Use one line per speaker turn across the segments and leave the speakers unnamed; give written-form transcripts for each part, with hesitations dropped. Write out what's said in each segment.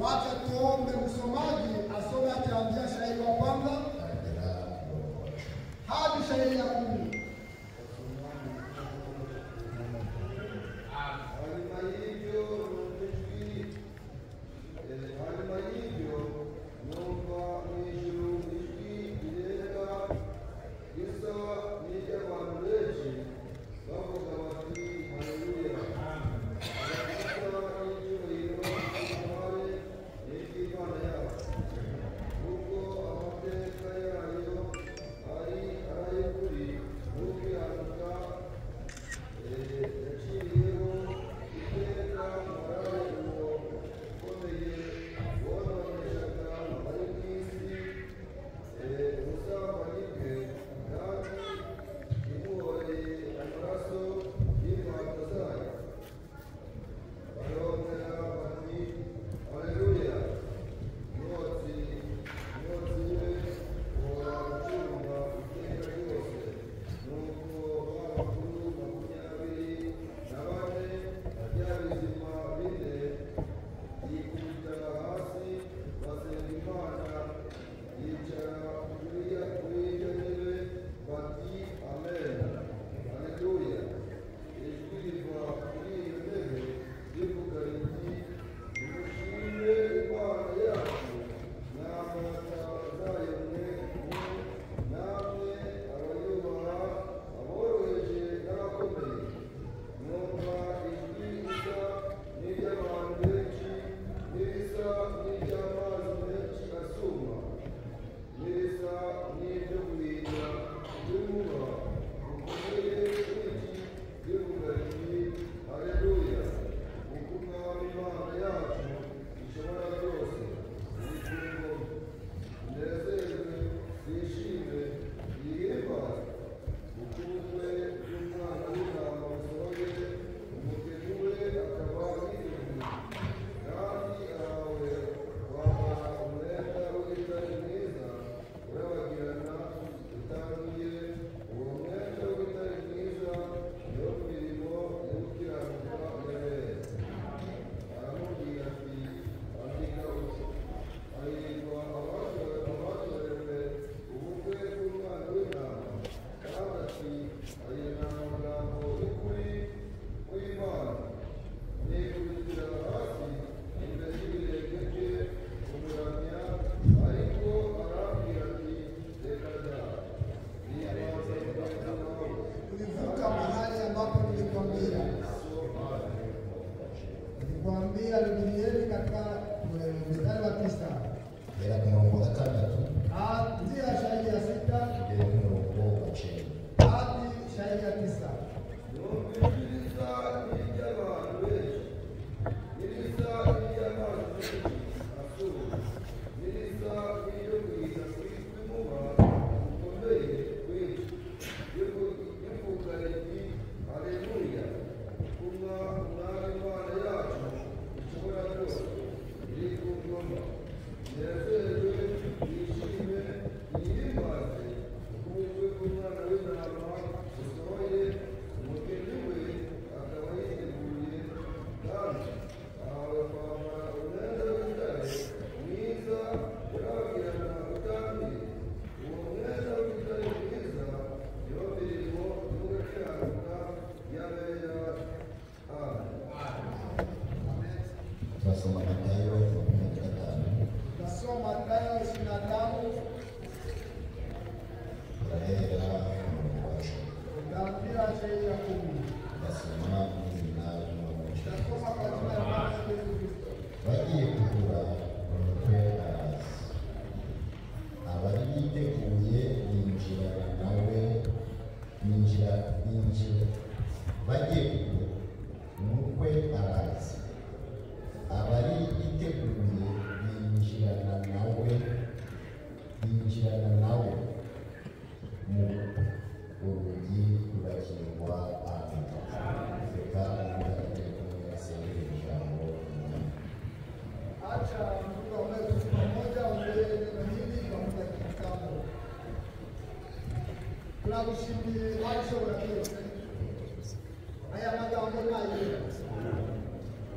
Wacha tuombe msomaji asome akianzia shairi wa kwanza hadi shairi ya 10.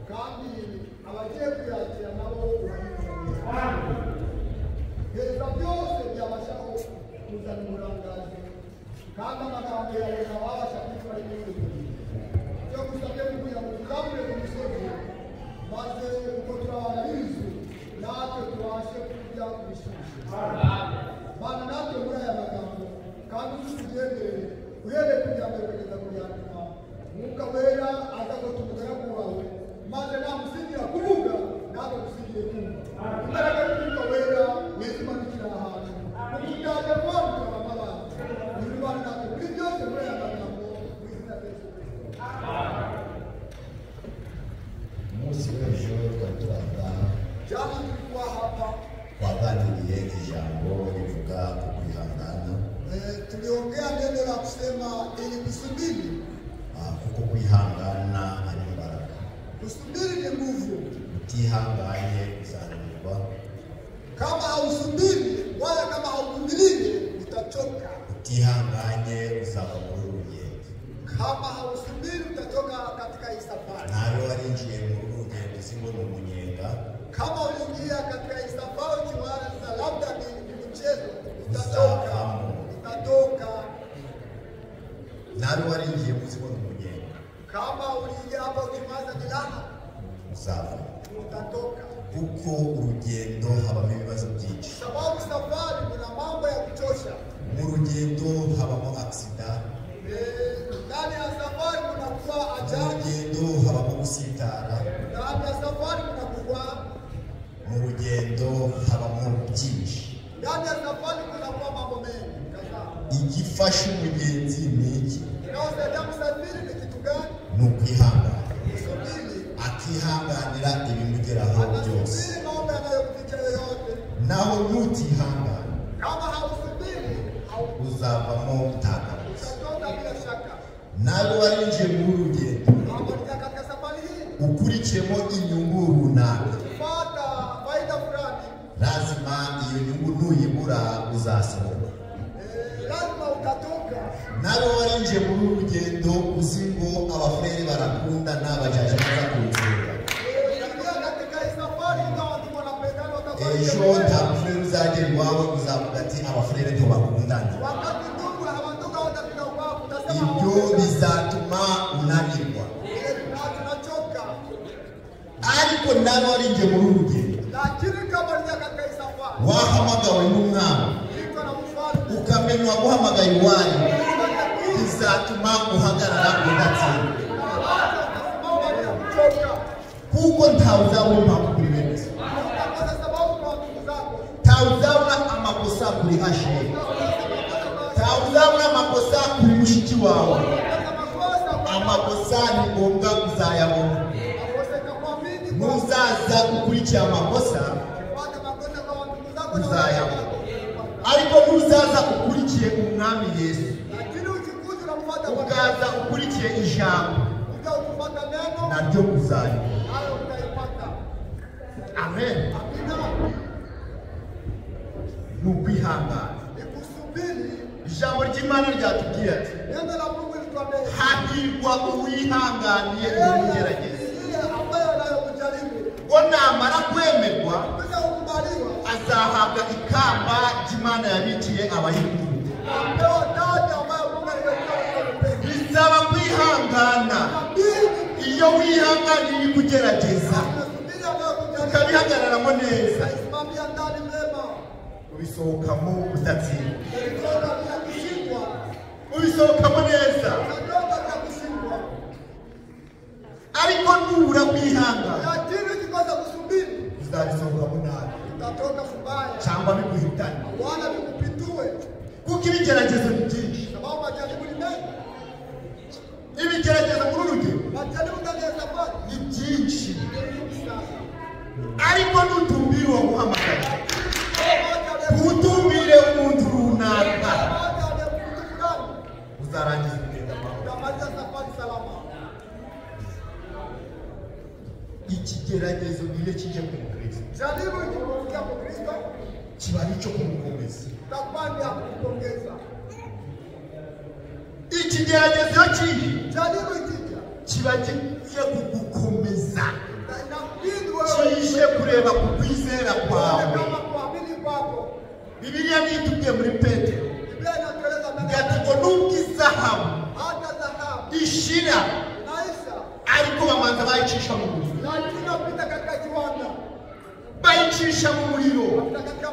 Kandi abagiye kuyakira nabo yanyuma Mwuka wera azakotumugara kuwawe maze namusigira kuvuga nako gusigiye kumva imbaraga y'Umwuka wera wezimanukira ahantu mukutaje kwamuka bamabana nibana nako kuri byose muri aya magambo mwizina Yesu
umunsi w'ejo twari turataha
jana tulikuwa hapa
twaganiriye ijambo rivuga ku kwihangana
tuliongea neno la kusema ili kusubiri
kuko kwihangana ari imbaraga
kusubiri ni nguvu
utihanganye uzananirwa
kama hausubiri wala kama hauvumilii utachoka
utihanganye uzava muri urugendo
kama hausubiri utatoka katika hii safari
nawe warinjiye muri urugendo singo ni umunyenga
kama uliingia katika hii safari ukiwaza labda ni mchezo utatoka
nawe warinjiye singo ni umunyenga
kama uliingia hapa ukiwaza ni laha
uzava
utatoka
kuko urugendo habamo ibibazo byinshi
sababu safari kuna mambo ya kuchosha
mu rugendo habamo aksida
ndani ya safari kunakuwa ajali
urugendo habamo gusitara
ndani ya safari kunakuwa
mu rugendo habamo byinshi
ndani ya safari kunakuwa mambo mengi
igifasha umugenzi ni iki
inawasaidia msafiri ni kitu gani
ni ukwihangana
kusubiri
akihanganira ibimugeraho byose
mambo yanayokufikia yoyote
naho nutihangana
kama hausubiri
uzavamo utagaruza
utatoka bila shaka
nawe warinjiye mu rugendo
amalia katika safari hii
ukurikiyemo inyungu runaka
ukipata faida fulani
lazima iyo nyungu nuyibura uzasohoka
lazima utatoka
nawe warinjiye muri rugendo uzi ngo abafurere barakunda n'abajaje baza kunsura ejo nta mufurere uzagera iwawe uzavuga ati abafurere ntibakundana ibyo bizatuma unanirwa ariko nawe warinjiye muri rugendo wahamagawe n'umwami ukamenywa guhamagaye iwanyu bizatuma uhagarara udatsinda kuko ntawe uzabona impamvu kuri bene ntawe uzabona amakosa kuri Asheri ntawe uzabona amakosa kuri mushiki wawe amakosa ni ngombwa kuzayabona nuzaza gukurikira amakosa uzayabona ariko nuzaza ukurikiye umwami Yesu ukaza ukurikiye ijambo naryo uzayibona amen ni ukwihangana ijambo ry'Imana ryatubwiye ati hahirwa uwihanganiye umugerageza ngo namara kwemerwa azahabwa ikamba ry'Imana yabikiye abayikunda bisaba kwihangana iyo wihanganiye kugerageza ukabihagararamo neza ubisohokamo udatsinda ubisohokamo neza ariko nubura kwihangana uzabisohokamo nabi cyangwa biguhitane kuko ibigeragezo ni byinshi ibigeragezo muri urugendo ni byinshi ariko nutumbire uwo guhamagara utumbire umuntu runaka uzarangiza urugendo amahoro ikigeragezo iyo kije ku mukristo kiba ari cyo kumukomeza ikigeragezo kiba kigiye kugukomeza kije kureba ku kwizera kwawe Bibiliya nitubwiye muri Petero ngati ngo nubwo izahabu ishira ariko bamanza bayicisha mu muriro bayicisha mu muriro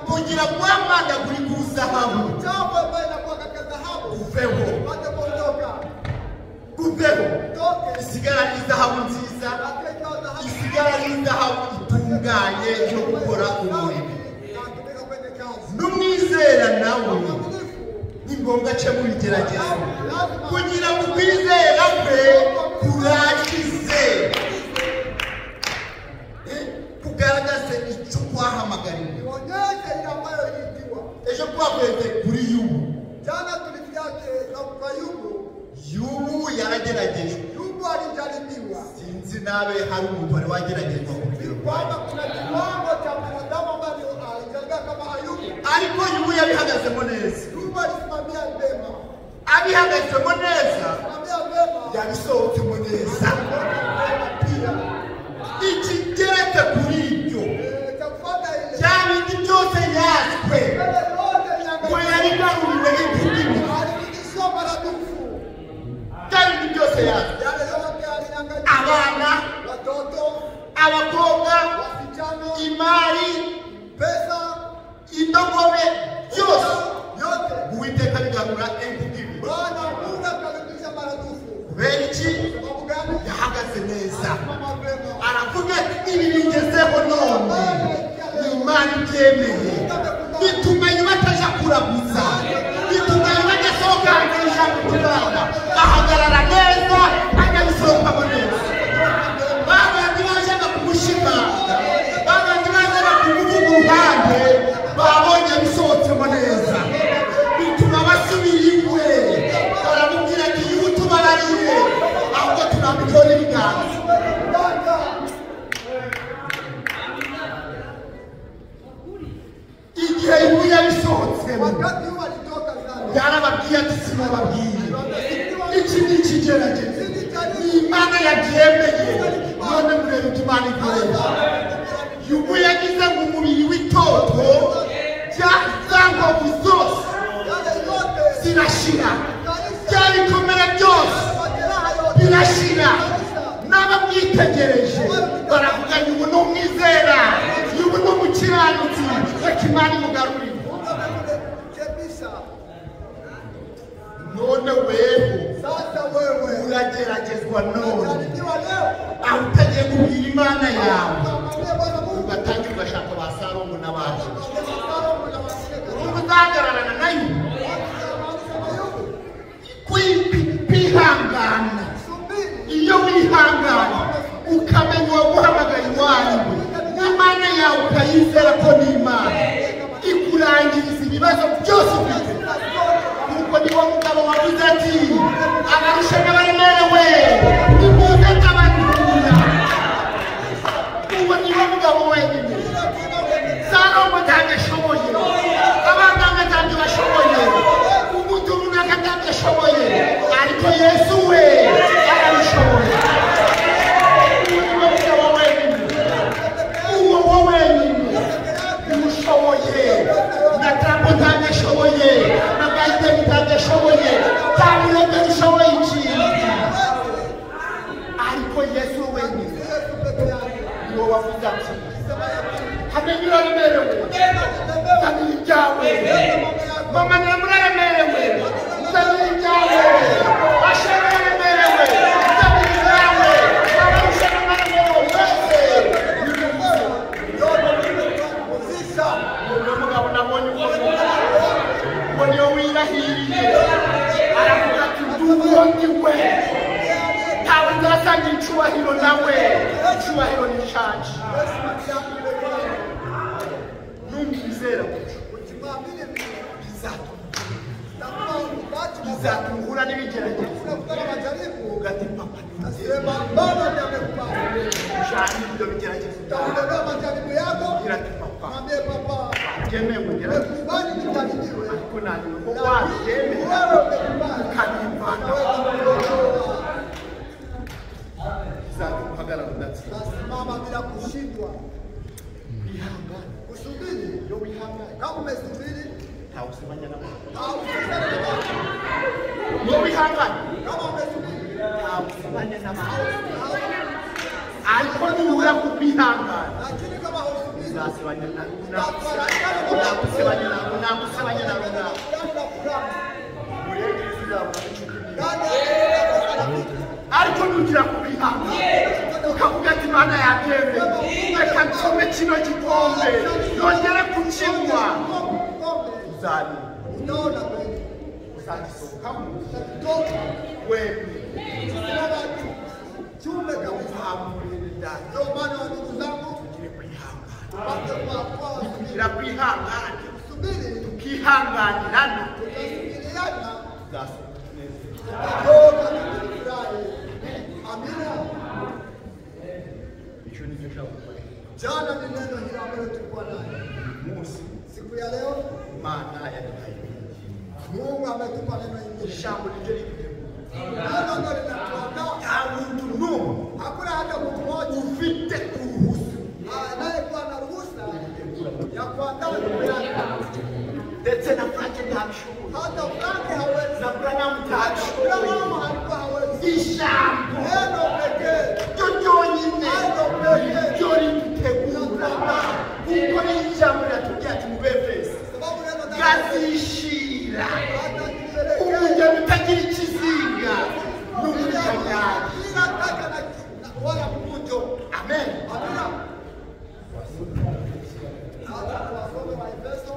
kugira ngo amanda kuri ku zahabu uveho isigara ari izahabu nziza, isigara ari izahabu itunganye yo gukora umurimo. N'umwizera nawe ni ngombwa ace mu bigeragezo kugira ngo ukwizera kwe kurangize, kugaragaze icyo kwahamagariwe. Ejo twakweze kuri Yubu. Yubu yarageragejwe. Sinzi nawe hari umuntu wari wageragezwa ariko Yubu yabihagazemo neza. Abihagazemo neza yabisohotsemo neza. Ikigeretse kuri ibyo bya bindi byose yazwe ngo yarigaruriwe n'indimi, bya bindi byose yazwe, abana, abakobwa, imari, indogobe, byose Uwiteka bigarura indimi. Kubera iki? Yahagaze neza, aravuga ibi bigezeho none ni Imana ibyemeye, bituma bataja kuraguza, bituma badasohoka ijambo ry'Imana, ahagarara neza akabisohokamo neza. Babandi bajaga kumushiga, babandi bajaga kumuvuga uruhande, babonye bisohotsemo neza, bituma basubira iwe, baramubwira ati Yubu tubarariye, ahubwo tunabikora ibiganza. Igihe Yubu yabisohotsemo yarababwiye ati sinababwiye, iki ni ikigeragezo, ni Imana yabyemeye, none murebe ibyo Imana ikoresha. Yubu yagize ngo umubiri w'itoto za ngovu zose zirashira, bya bikomere byose birashira. N'abamwitegereje baravuga Yubu ni umwizera, Yubu ni umukiranutsi, reka Imana imugarurire. None wewe urageragezwa none, aho utagiye kubwira Imana yawe ugatangira ugashaka ba Salomo n'abandi. Urumva uzahagararana nayo kwihangana. Iyo wihangana ukamenya uwaguhamagaye iwawe n'Imana yawe ukayizera ko ni Imana ikurangiriza ibibazo byose ufite. Nuko niwo mugabo wavuze ati abarusha n'abaremerewe nimuze ndabaruhura. Uwo niwo mugabo wenyine. Salomo ntagashoboye, abaganga ntabyo bashoboye, umuntu runaka ntabyo ashoboye, ariko Yesu we arabishoboye. Uwo niwo mugabo wenyine, uwo wenyine umushoboye. Na Trump ntagashoboye, na Biden ntagashoboye, cyangwa urebye ushoboye ikintu, ariko Yesu wenyine niwo wavuze ati hamenye uraremerewe nzanira ibyawe, mama muraremerewe nzanira ibyawe, Asheri uraremerewe nzanira ibyawe, abarusha n'abaremerewe bose. Uwo mugabo nabonye uwo niyo wirahiriye, aravuga ati nduwo ndiwe, ntawe nzasanga icyubahiro nawe, icyubahiro ni cyanjye. Numwizera bizatungura n'ibigeragezo, ugati papa ujanye ibyo bigeragezo ugira ati papa byemewe ariko nanjye ko wabyemera ukabimbana bizatuhagarara udatsinda. Wihangane, usubiri yo wihangane. Kama umesubiri hausemanya na Mungu. Yo wihangane, kama umesubiri hausemanya na Mungu. Alikuwa ni ura kupihangana, lakini kama hausubiri unasemanya na Mungu, unasemanya na Mungu, unasemanya na Mungu. Alikuwa ni ura Imana yabyemeye reka nsome kino gikombe nongere kukinywa uzari uzagisohokamo wewe tugira kwihangana tukihanganirana
jana ni neno hili ambalo tulikuwa nayo siku ya leo.
Maana ya dunia
Mungu ametupa neno hili.
Shamba lijeli
Neno ndio linatuandaa
mtu numu.
Hakuna hata mtu mmoja
ufite kuruhusu
anayekuwa na ruhusa ya kuandaa neno yake.
ndetse na Frank ntabishobora
Hata Frank hawezi.
na Branham ntabishobora.
Branham alikuwa hawezi.
Ijambo
Neno pekee
ryo ryonyine ryo ridutegura kuko n'ijambo riratubwira ati mu Befeso gazishira umugeni utagira ikizinga n'umunyanyagi.
wala mkunjo.
Amen.
Amina. Wasome Waefeso.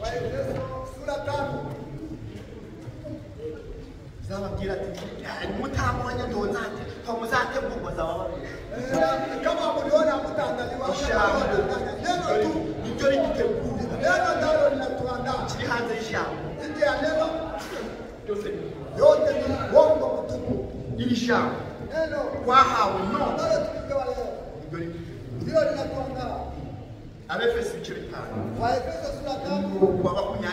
Waefeso sura 5.
Zababwira ati mutamwanya ndonate pamuzate mbumba zabababisha
kama muliona mtaandaliwa neno tu
ndio likitegura
neno ndalo linatuandaa
kiri hanze y'ijambo
nje ya neno
yote
ni uongo mtupu.
iri jambo
Neno
wahawe no
ndalo tukipewa leo ndio linatuandaa.
Abefeso igice bitanu
Waefeso sura 5
wa 25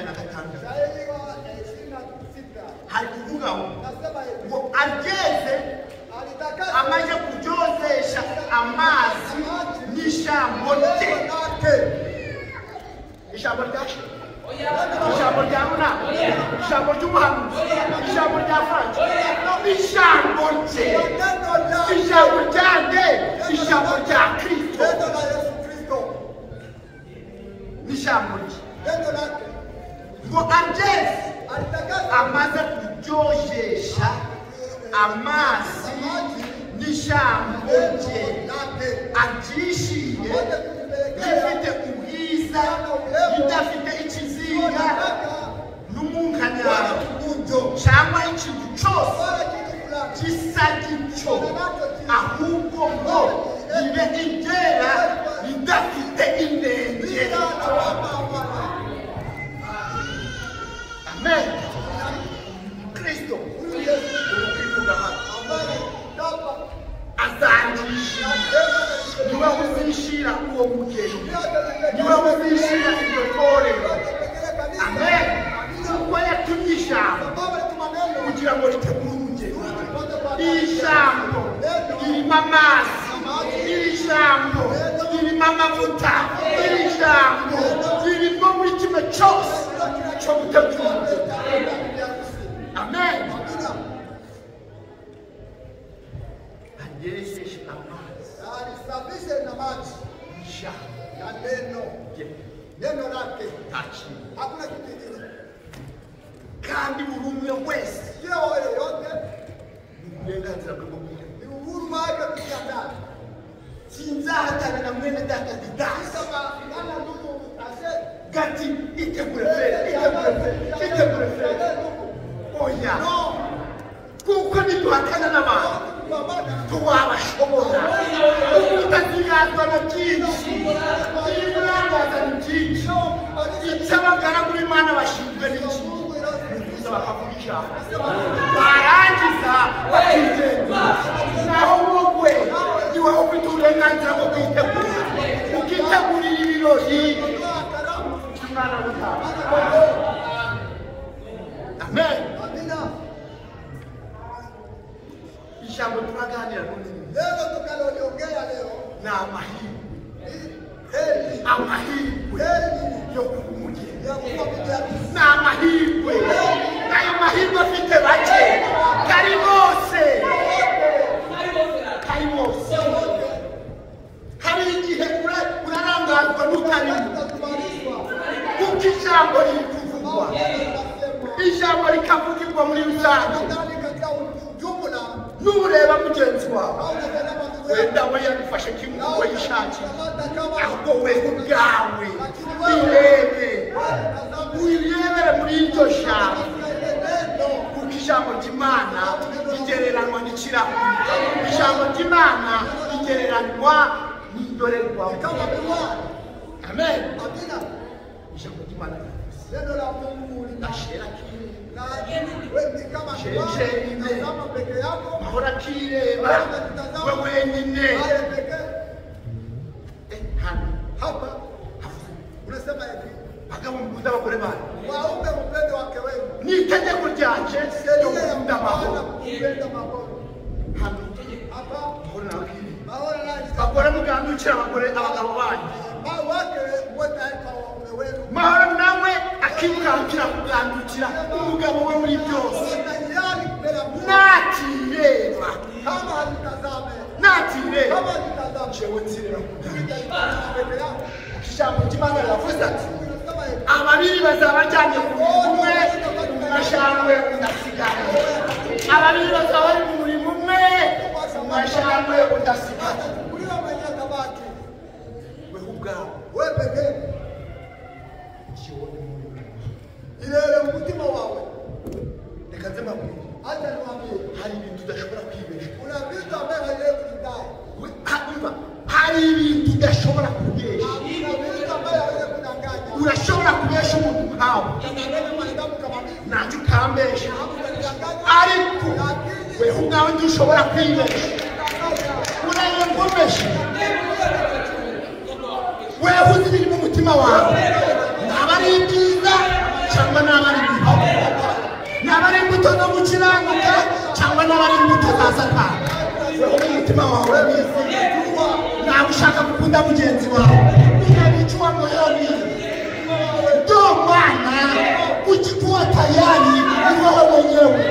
shairi wa 26
hari kuvuga
nasema hivi
ngo ageze
alitakasa
amaze kuryozesha amazi n'ijambo rye. Ijambo ryacu ijambo rya Runa ijambo ry'umuhanuzi ijambo rya Frank ijambo rye ijambo ryanjye ijambo rya Kristo
neno la Yesu Kristo
n'ijambo rye
neno lake
ngo ageze
alitakasa
amaze kuryojesha amazi n'ijambo rye aryishimiye rifite ubwiza ridafite ikizinga n'umunkanyaro cyangwa ikintu cyose gisa gityo ahubwo ngo ribe iryera ridafite inenge. Amen. Kristo azanjisha niwe uzishira uwo mugeni niwe uzishira iryo torero. Amen. Kuko yatumye ijambo kugira ngo ritegure umugeni. Iri jambo ririmo amazi, iri jambo ririmo amavuta, iri jambo ririmo buri kimwe cyose cyo gutegura umugeni. Amen. Ajereshe amazi
alisafishe na maji ya neno lake
tachi
hakuna kitu kingine.
kandi buri umwe wese
Kila yote
uburenganzira bwo gukora
ni uhuru wake kujiandaa.
sinzahatana na mwene data didasi
Kama ana ndugu Asheri
gati itegure fere oya kuko niduhatana n'abantu tuwabashobora utazigazwa na byinshi ibirangaza ni byinshi icy'abagaragu b'Imana bashinzwe n'iki kuza bakavuga ijambo barangiza bakigenda naho wowe ni wowe ufite uburenganzira bwo kwitegura ukitegurira ibirori by'umwana w'Imana. Amen. Ijambo turaganira
neno tukaloliongea leo
ni amahirwe yo kuba umugeni. Ni amahirwe ayo mahirwe afite bake kari bose hari igihe urarangazwa n'utarimo kuko ijambo riri kuvugwa ijambo rikavugirwa muri rusange wawe wenda we yabifashe kimwe yishakiye ahubwo we ubwawe wirebere muri iryo jambo kuko ijambo ry'Imana rigereranwa n'ikirahuri ijambo ry'Imana rigereranwa n'indorerwamo amen ijambo ry'Imana
neno la Mungu
linashera
wewe kama kama peke yako
mahora kireba wewe wenyine
hapa unasema hivi
bagabo mukunda abagore bane
waume mpende wake wenu
ni itegeko ryanje yo gukunda amahoro
kupenda mahoro
hapa mahoro nakiri
mahoro nani
bagore mugandukira abagabo banyu
wake wetaka waume wenu
mahoro nawe akikangukira kugandukira umugabo we muri byose natireba
kama alitazame
natireba
kama alitazame
jewe nzirera ijambo ry'Imana riravuze ati ababiri bazabajyanye ku murimo umwe umashangwe udasigara ababiri bazaba bari mu murimo umwe umashangwe udasigara
kuri bamenya tabaki
we ubwawe
we peke irere mu mutima wawe
reka nze mbabwire
hata niwaambie
hari ibintu udashobora kwibesha
kuna vitu ambavyo haviwezi kudai
hari ibintu udashobora kubesha urashobora kubesha umuntu nkawe ntacyo ukambesha ariko wewe ubwawe ntushobora kwibesha urayengomesha wewe uzi ibiri mu mutima wawe naba ari ibyiza cyangwa naba ari bibi naba ari imbuto zo gukiranuka cyangwa naba ari imbuto za Satani wewe mu mutima wawe ntabwo ushaka gukunda mugenzi wawe unabichua moyoni ndio maana ukikuwa tayari ni wewe mwenyewe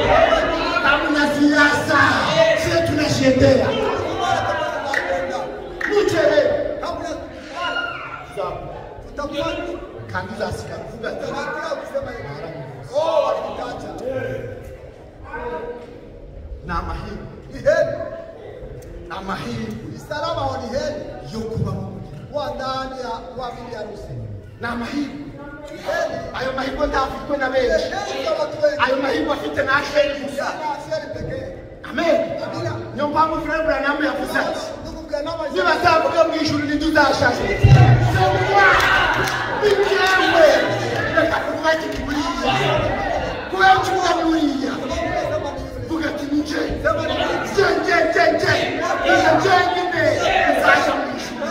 hamna siasa sisi tunashiendea nuchere
kabla tutakuwa
kanisa sikavuga
tunataka kusema hivi oh wakitacha
na Amahirwe
ni heri
Amahirwe
salama wa ni heri
Yokuba
kwa ndani ya kwa bibi harusi
na Amahirwe
heri
ayo mahirwe ndafitwe na benshi ayo mahirwe afite na Asheri gusa
Asheri pekee
amen niyo mpamvu Frère namwe yavuze ati nibazavuga mu ijuru ntituzashaje bitewe reka kuvuga ati buriya kubera ukivuga buriya vuga ati nije njyenyine nzaja mu ijuru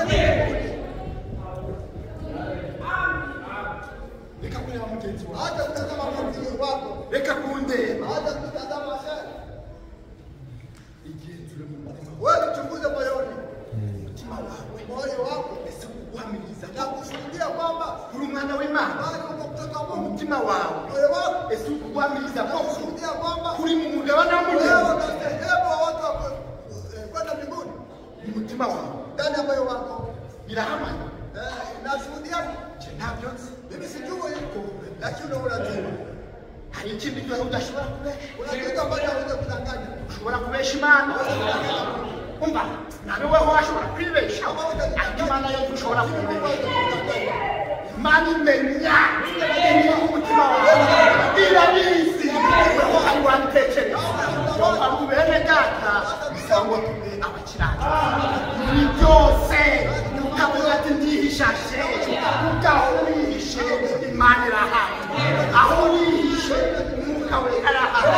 reka kureba mugenzi wawe
hata kutazama mwenzi wako
reka kundeba
hata kutazama Asheri
igenzure mu mutima
wewe chunguze moyoni
umutima wawe
moyo wako
ese kuguhamiriza
na kushuhudia kwamba
kuri umwana w'Imana
bali uko kutoka Mungu
umutima wawe
moyo wako
ese kuguhamiriza
na
ko
kushuhudia kwamba
kuri mu mugabane
wewe
w'umugenzi
na sehemu wa watu wa kwenda mbinguni
umutima wawe
ndani ya moyo wako
birahamanya
nashuhudia
ntabyo nzi
mimi sijui lakini unajua
hari ikindi gihe udashobora kubesha
unajua ambacho hawezi kudanganya
ushobora kubesha Imana umva nawe weho washobora kwibesha ariko Imana yo ushobora kwibesha Imana imenya iri mu mutima wawe irabizi weho hari wantekereza mpamvu bene data bisaba ngo tube abakiranutsi muri byose ukavuga ati ndihishashe ukaho wihishe Imana irahari aho wihishe umwuka we arahari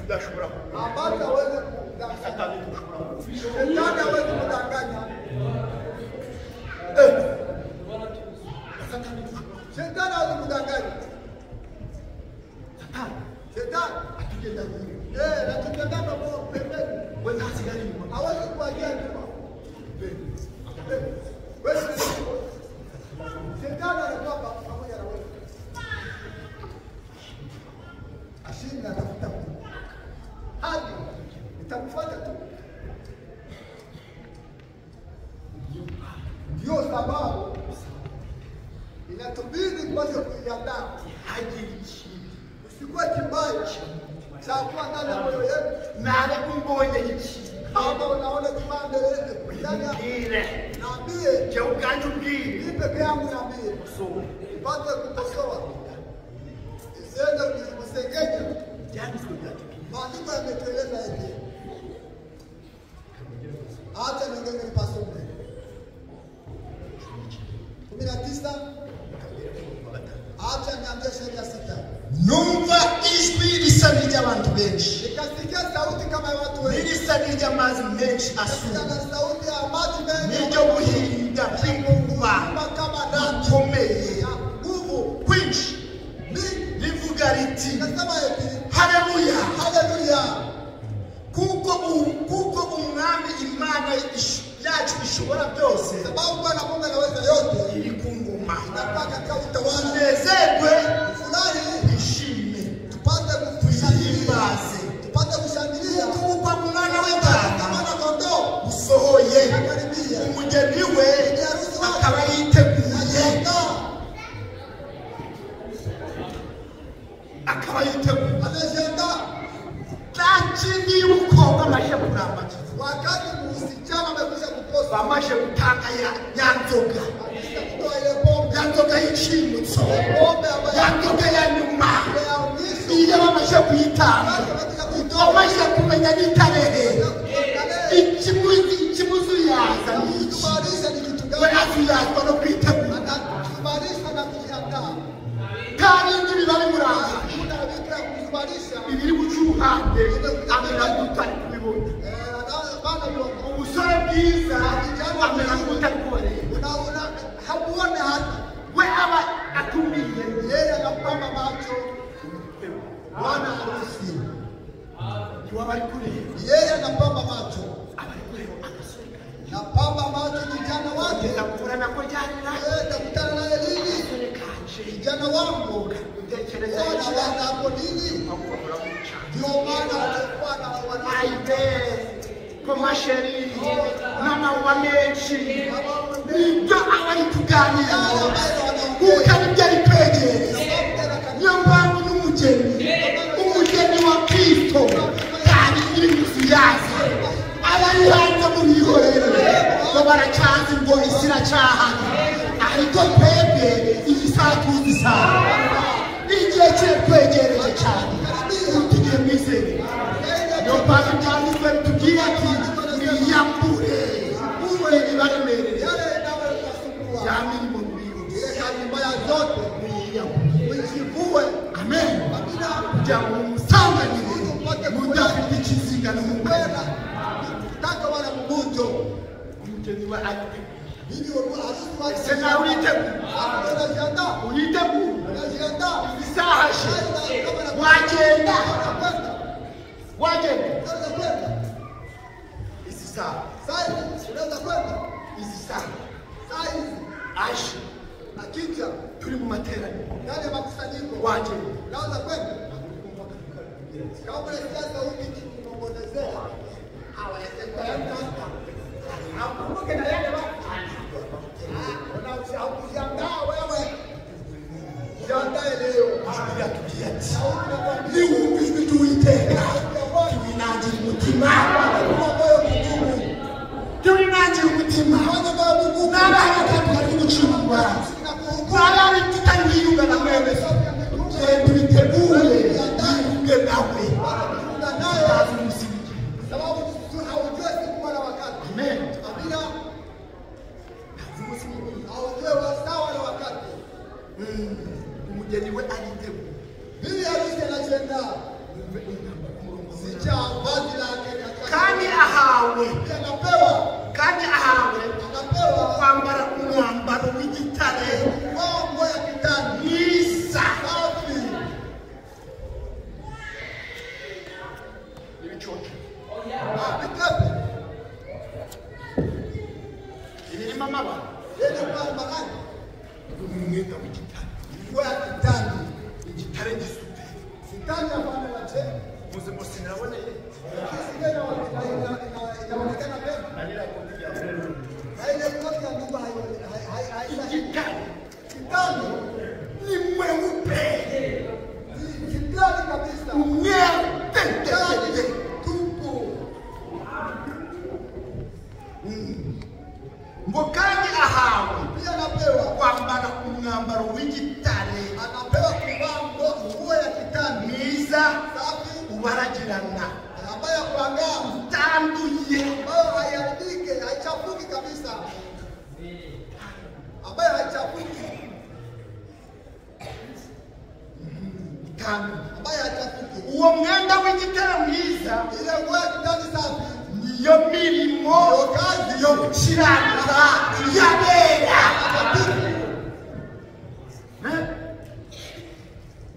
udashobora
ambacho hawezi kudanganya
Satani ushobora
shetani hawezi kudanganya
Satani ushobora
shetani hawezi kudanganya shetani
atugenda nyuma
na tukitazama kwa pembeni
we ntasigare inyuma
hawezi kuangia nyuma shetani anakuwa pamoja na wewe Asheri anatafuta hadi itakufuata tu ndio sababu Subiri kwanza kujiandaa. Usikuwa kibaya cha kuwa ndani ya moyo yetu.
Nale kumbonye iki.
Kama unaona kipande ndani ya naambie
Je uganje ubwire.
Mimi peke yangu naambie. Pate kukosoa. Isiende usisengeje. Maandiko yametueleza hivi. Hata ningine nipasome. 19 Acha niambie sheria 6.
Numva ijwi risa ry'abantu benshi.
Nikasikia sauti kama ya watu wengi.
Risa ry'amazi menshi asuma.
Na sauti ya maji mengi.
Niryo guhinda kw'inkuba
Kama ndani
ikomeye.
Nguvu
Kwinshi rivuga riti
nasema hivi.
haleluya.
Haleluya.
Kuko umwami Imana yacu ishobora byose.
Sababu Bwana Mungu anaweza yote.
Iri ku ngoma.
Nataka kwa utawala.
Nezerwe.
Fulani
ishime.
Tupate kushangilia. Tupate kushangilia.
Kuko umwana w'Imana
kama na kondoo
usohoye. Umugeni we akaba yiteguye. Akaba yiteguye.
Anajiandaa.
Lakini umukobwa amaze kurambata.
Wakati msichana amekwisha kuposa.
Bamaze gutanga yanzoga.
Kutoa ile pombe.
Yanzoga y'ishimutso.
Pombe ambayo
Yanzoga ya nyuma.
yaonyesha
Iyo bamaze kuyitanga. Bamaze kumenya n'itarehe. Ikimuzu yaza n'iki.
kubarisha ni kitu
We
gani?
azuyazwa no kwitegura.
Kubarisha na kujiandaa.
Kandi ibi bari muranga.
Kuna vitu ya kubarisha.
Ibiri gucuruhande. Amera nk'utari kubibona.
Bana yuko.
Umusore bwiza. Amera nk'utari kubona.
Unaona hamuone hata.
We aba atumiye.
Yeye anapamba macho. Bwana harusi.
Wabari kure.
Yeye anapamba macho.
Abari kure akasore.
Napamba macho kijana wake.
Nakubona ko janira.
Nakutana naye lini? Kijana wangu.
Utekereza
Wana hapo nini? Ndio maana walikuwa na
aibe kwa Asheri mama wa mechi ndio abari kuganira ukari byari kwegera niyo mpamvu n'umugeni wa Kristo kandi iri muziyaza abari hanze mu bihorere ngo baracyanze ngo isira cyaha ariko twebwe igisatuzi sawa igihe kiri kwegereje cyane tugiye mwizere niyo mpamvu byanditswe tugiye ati mwiyambure uwe ibaremerere ya mirimo mwiyose
mbaya zote
mwiyambure amen kugira ngo mumusanganire mudafite ikizinga n'umugeni
taka wala mbujo
umugeni we ati
hivi harusi
ese nawe uriteguye
unajiandaa
isaha she wagenda izi saha izi saha ashe
akija
turi mu materaniro
ndani ya makusanyiko
wagenda
naweza kwenda kabla sijaanza huko nikimbonezea hawayakumbuke na yale unajiandaa wewe jiandae leo
niwumva ijwi ry'Uwiteka tuwinangira umutima tuwinangira umutima n'abahakatwari gucungwa n'abari tutari biyunga na mwene tubitegure yiyunge nawe
sababu haujue siku wala wakati.
amen
Amina. Haujue wasaa wala wakati.
umugeni we ariteguye
Bibi harusi anajiandaa. Sicha vazi lake
kandi ahawe
anapewa
kwambara umwambaro w'igitare
mambo ya kitani
mwiza
safi.
ibicoco
Vitabu
ibirimo amabara
yeye kwamba gani?
umwenda w'igitare
Nguo ya kitani.
igitare gisute
Kitani hapana wache.
muze musi naboneye
Inaonekana pema. Na ile koti ya nyumba
igitare
kitani
irabagirana
ambaye kuangaa
itanduye
ambayo haiharibiki, haichafuki kabisa, ambayo haichafuki, ambayo haichafuki.
Uwo mwenda w'igitare mwiza
Ile nguo ya kitani safi
niyo mirimo yo gukiranuka yabera.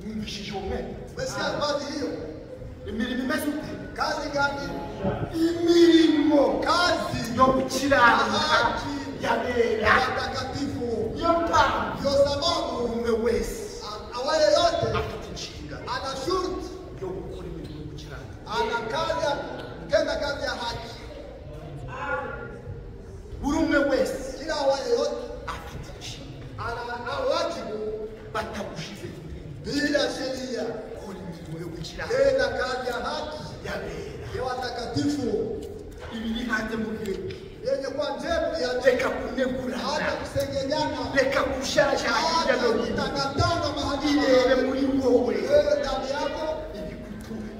Mwumvishije uwo mwenda?
umesikia kazi hiyo?
Imirimo imeze ute?
Kazi gani?
Imirimo
Kazi
yo gukiranuka yabera.
watakatifu.
Niyo mpamvu
Ndio sababu
umwe wese
awaye yote
afite inshingano
ana shurti,
yo gukora imirimo yo gukiranuka.
ana kazi ya kutenda kazi ya haki.
Buri umwe wese
Kila awaye yote
afite inshingano
ana wajibu
batagushize
bila sheria
gukora imirimo yo gukiranuka
tenda kazi ya haki
yabera.
ya watakatifu
Ibiri hanze mu gihe
yenye kwa njema ya
reka kunegurana,
hata kusengenyana,
reka gushashanya hirya no hino.
kutangatanga mahali
Irebe muri wowe
wewe ndani yako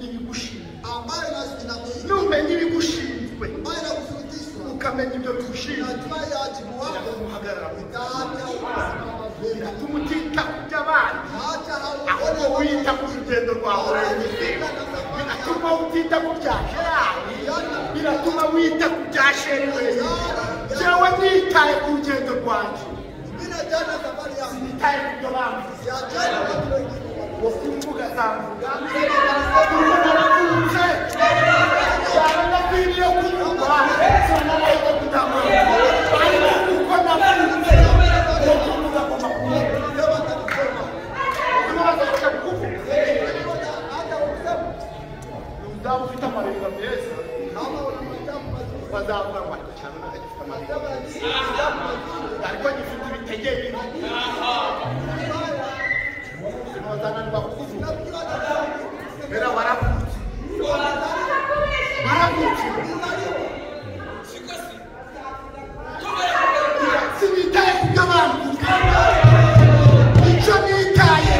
ibigushinzwe,
ambayo inakushughulikia,
numenya ibigushinzwe
ambayo inakushughulisha,
ukamenya ibyo bigushinzwe,
unajua ya wajibu wako,
uhagarara
utaacha kusimama vyema,
biratuma utita ku by'abandi
hata
ahubwo wita ku rugendo rwawe wenyine, biratuma utita ku bya Asheri, biratuma wita ku bya Asheri wenyine. Jewe nitaye ku rugendo rwanjye,
bila jana safari yako
sinitaye ku byo bamvuze.
siachane na watu wengine
Wakumbuka zamvuga kuko narakunze cyane nakwiriye kunyumva sinaraye kudamara ariko kuko nakunze wakumbuka ko makunze
sema tanisema
unabaza kuvuga
hata ukisema
uzaba ufite amarira meza
kama una majabu mazuri
bazavuga ngo ariko cyane nakagifite amarira ariko gifite ibitegeri wazananirwa kuvuga mbere waravutse sinitaye ku byo bamvuga, icyo nitaye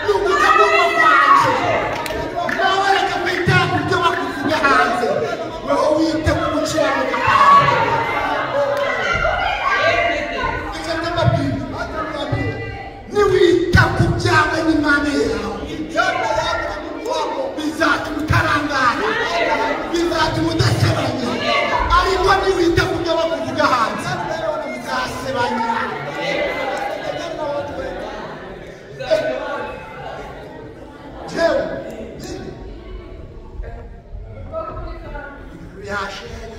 ni ugutamurwa kwanjye. Nawe reka kwitaye ku byo bakuvuga hanze, weho wite ku gukiranuka kwawe. Icyo ndababwira, niwita ku byawe n'Imana yawe, bizatuma utarangara, bizatuma udasebanya. Ariko niwita ku byo bakuvuga hanze, bizasebanya. Jewe Asheri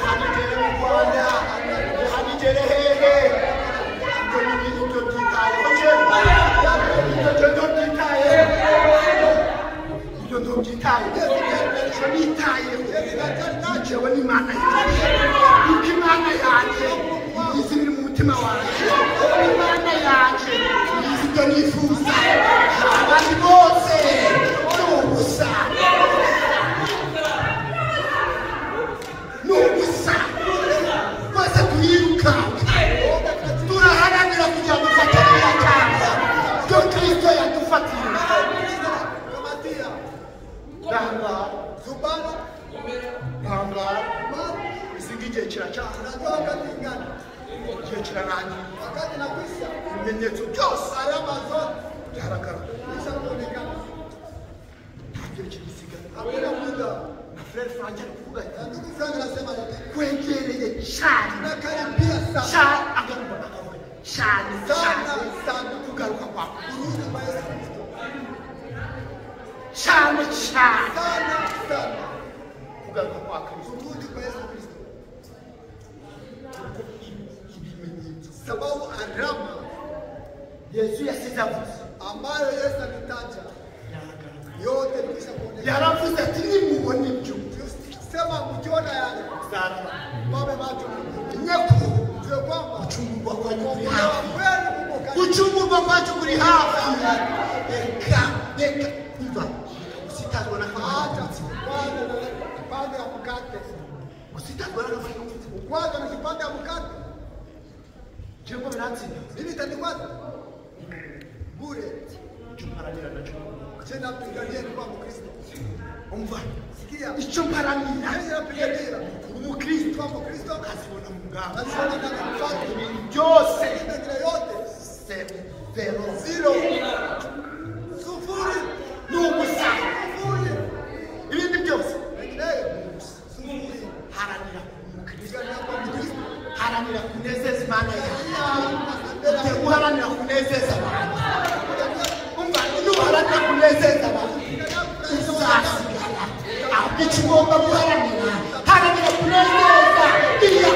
hanigere mu Rwanda, hanigere hehe, ibyo ni ibintu byitayeho jewe, ibyo ndobyitayeho, ibyo ndobyitayeho, ibyo nitayeho, jewe n'Imana yanjye, kuko Imana yanjye izi biri mu mutima wanjye, Imana yanjye izi ibyo nifuza, abandi bose ni ubusa. Nubusa bose turirukanka turaharanira kugira ngo dufatire cyane ibyo Kristo yadufatiye.
kamatia
Ndangara
zubana
ndangara izinga igihe kiracyahari,
unajua wakati gani,
igihe kirarangiye,
wakati na kwisha
ibimenyetso byose
alama zote
byaragaragara,
kisha kuonekana,
nta gihe kigisigaye.
hakuna muda.
Na Frère Frank ari kuvuga ati
Na ndugu Frère anasema hivi,
kwegereye cyane
tunakaribia sana
cyane, agaruka akavuga cyane
sana
cyane
sana
kugaruka kwa
kurudi kwa Yesu Kristo,
cyane cyane
sana sana
kugaruka kwa Kristo.
kurudi kwa Yesu Kristo,
Ibimenyetso
sababu alama
Yesu yasize avuze
ambayo Yesu alitaja yote tukisha kuonekana.
yaravuze ati nimubona ibyo
Sema mkiona yale
zaraba
mame macho
nyeko
ndio kwamba
gucungurwa kwanyu kuri
kweli
hafi,
Mungu karibu.
gucungurwa kwacu kuri hafi. Reka umva usitazwa na
Acha kwanza na kipande ya mkate,
usitazwa na
kwanza na kipande ya mkate,
cyangwa biratsinda
mimi itanipata bure.
cyumparanira nacho
Tena pigania ni kwa Kristo.
umva
Sikia.
icyo mparanira
Napigania.
umukristo
Kwa Kristo
akazibona mu bwami
lazima ndani mfanye
ibintu byose
mengine yote
zero
zero. Sufuri.
ni ubusa
Sufuri.
ibindi byose
Mengineyo sufuri.
haranira umukristo
Pigania kwa Kristo.
haranira kunezeza imana yawe ugiye guharanira kunezeza abantu umva iyo uharanira kunezeza abantu uzasigara ahubwo icyo ugomba guharanira haranira kunezeza iyo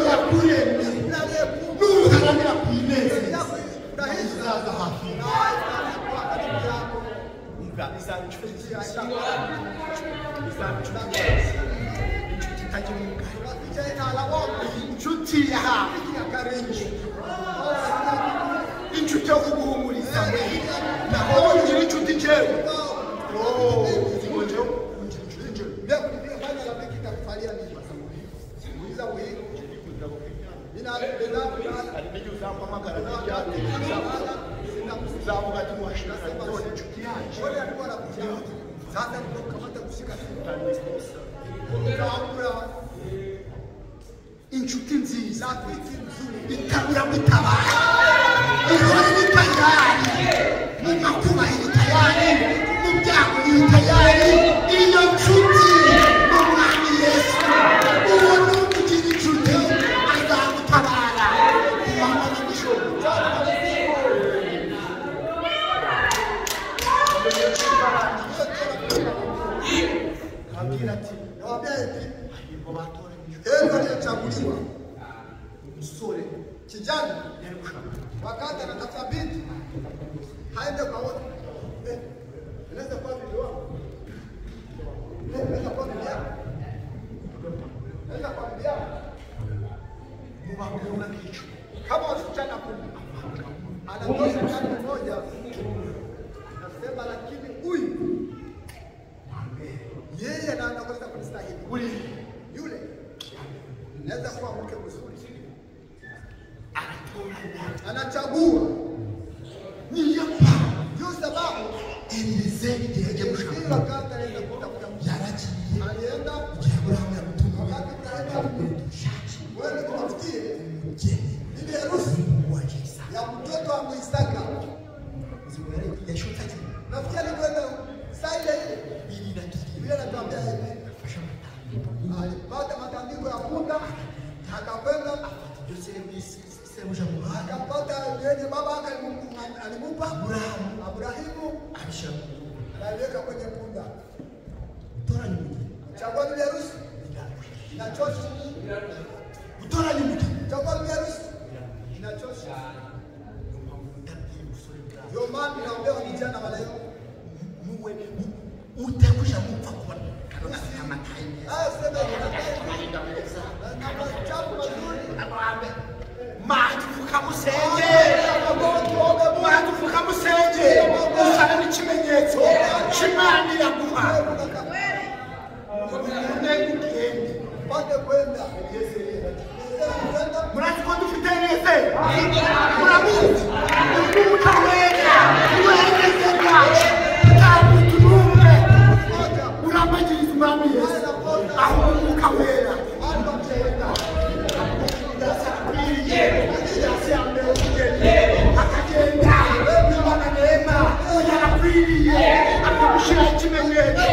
yakuremye nuharanira kuyinezeza uzaza hafi inshuti yahawe inshuti yo kuguhumuriza naho ugira inshuti njyewe inshuti nziza itabura gutabara ihora iri tayari mu makuba iri tayari mu byago iri tayari iyo nshuti ni umwami Yesu uwo nukugira inshuti azagutabara kumanywa na nijoro kabwira ati ahirwa batoranyijwe
aliyechaguliwa
umusore
kijana
yari gushaka
wakati anatafuta binti haende kwa wote. Inaweza kuwa bibi wako. Inaweza kuwa bibi yako. Inaweza kuwa bibi yako.
mubakunda kicu
Kama wasichana kumi anatoa msichana mmoja nasema, lakini huyu yeye anaweza kunistahili.
uri
Yule naweza kuwa mke mzuri, anachagua.
niyo mpamvu
Ndio sababu
elizeli igihe yagiye
kila
gushaka
wakati anaenda kutafuta mke.
yaragiye
Alienda
igihe aburahamu yamutumye
wakati Ibrahimu
dushake
wewe kutafutie
umugeni
bibi harusi
waje Isaka
ya mtoto wa Isaka.
yashutse ati
Nafikiri alikwenda saa ile ile.
biri natiri
Biblia inatuambia hivi,
afasha matandiko
alipata matandiko ya punda, akakwenda
byose sebuja mu bahanga
akapata yenye baba yake alimupa Abrahimu,
abishaka
aliweka kwenye punda.
gutoranya umugeni
Chagua bibi harusi inachosha.
gutoranya umugeni
Chagua bibi harusi inachosha.
ndabwira umusore bwawe
Ndio maana naambia vijana wa leo,
muwe mutakuja mupfa kubona kana amatayi
haya sema
amahinda meza
na machafu mazuri.
abambe matufuka musenge matufuka musenge usana n'ikimenyetso cy'Imana iraguha ugende
Pate kwenda.
murazi ko dufite neze murabizi umwuka wera uhereze bwacu ntamuntu n'umwe urambagiriza umwami Yesu aho umwuka wera akagenda imana nema yarakwiriye akamushyiraho ikimenyetso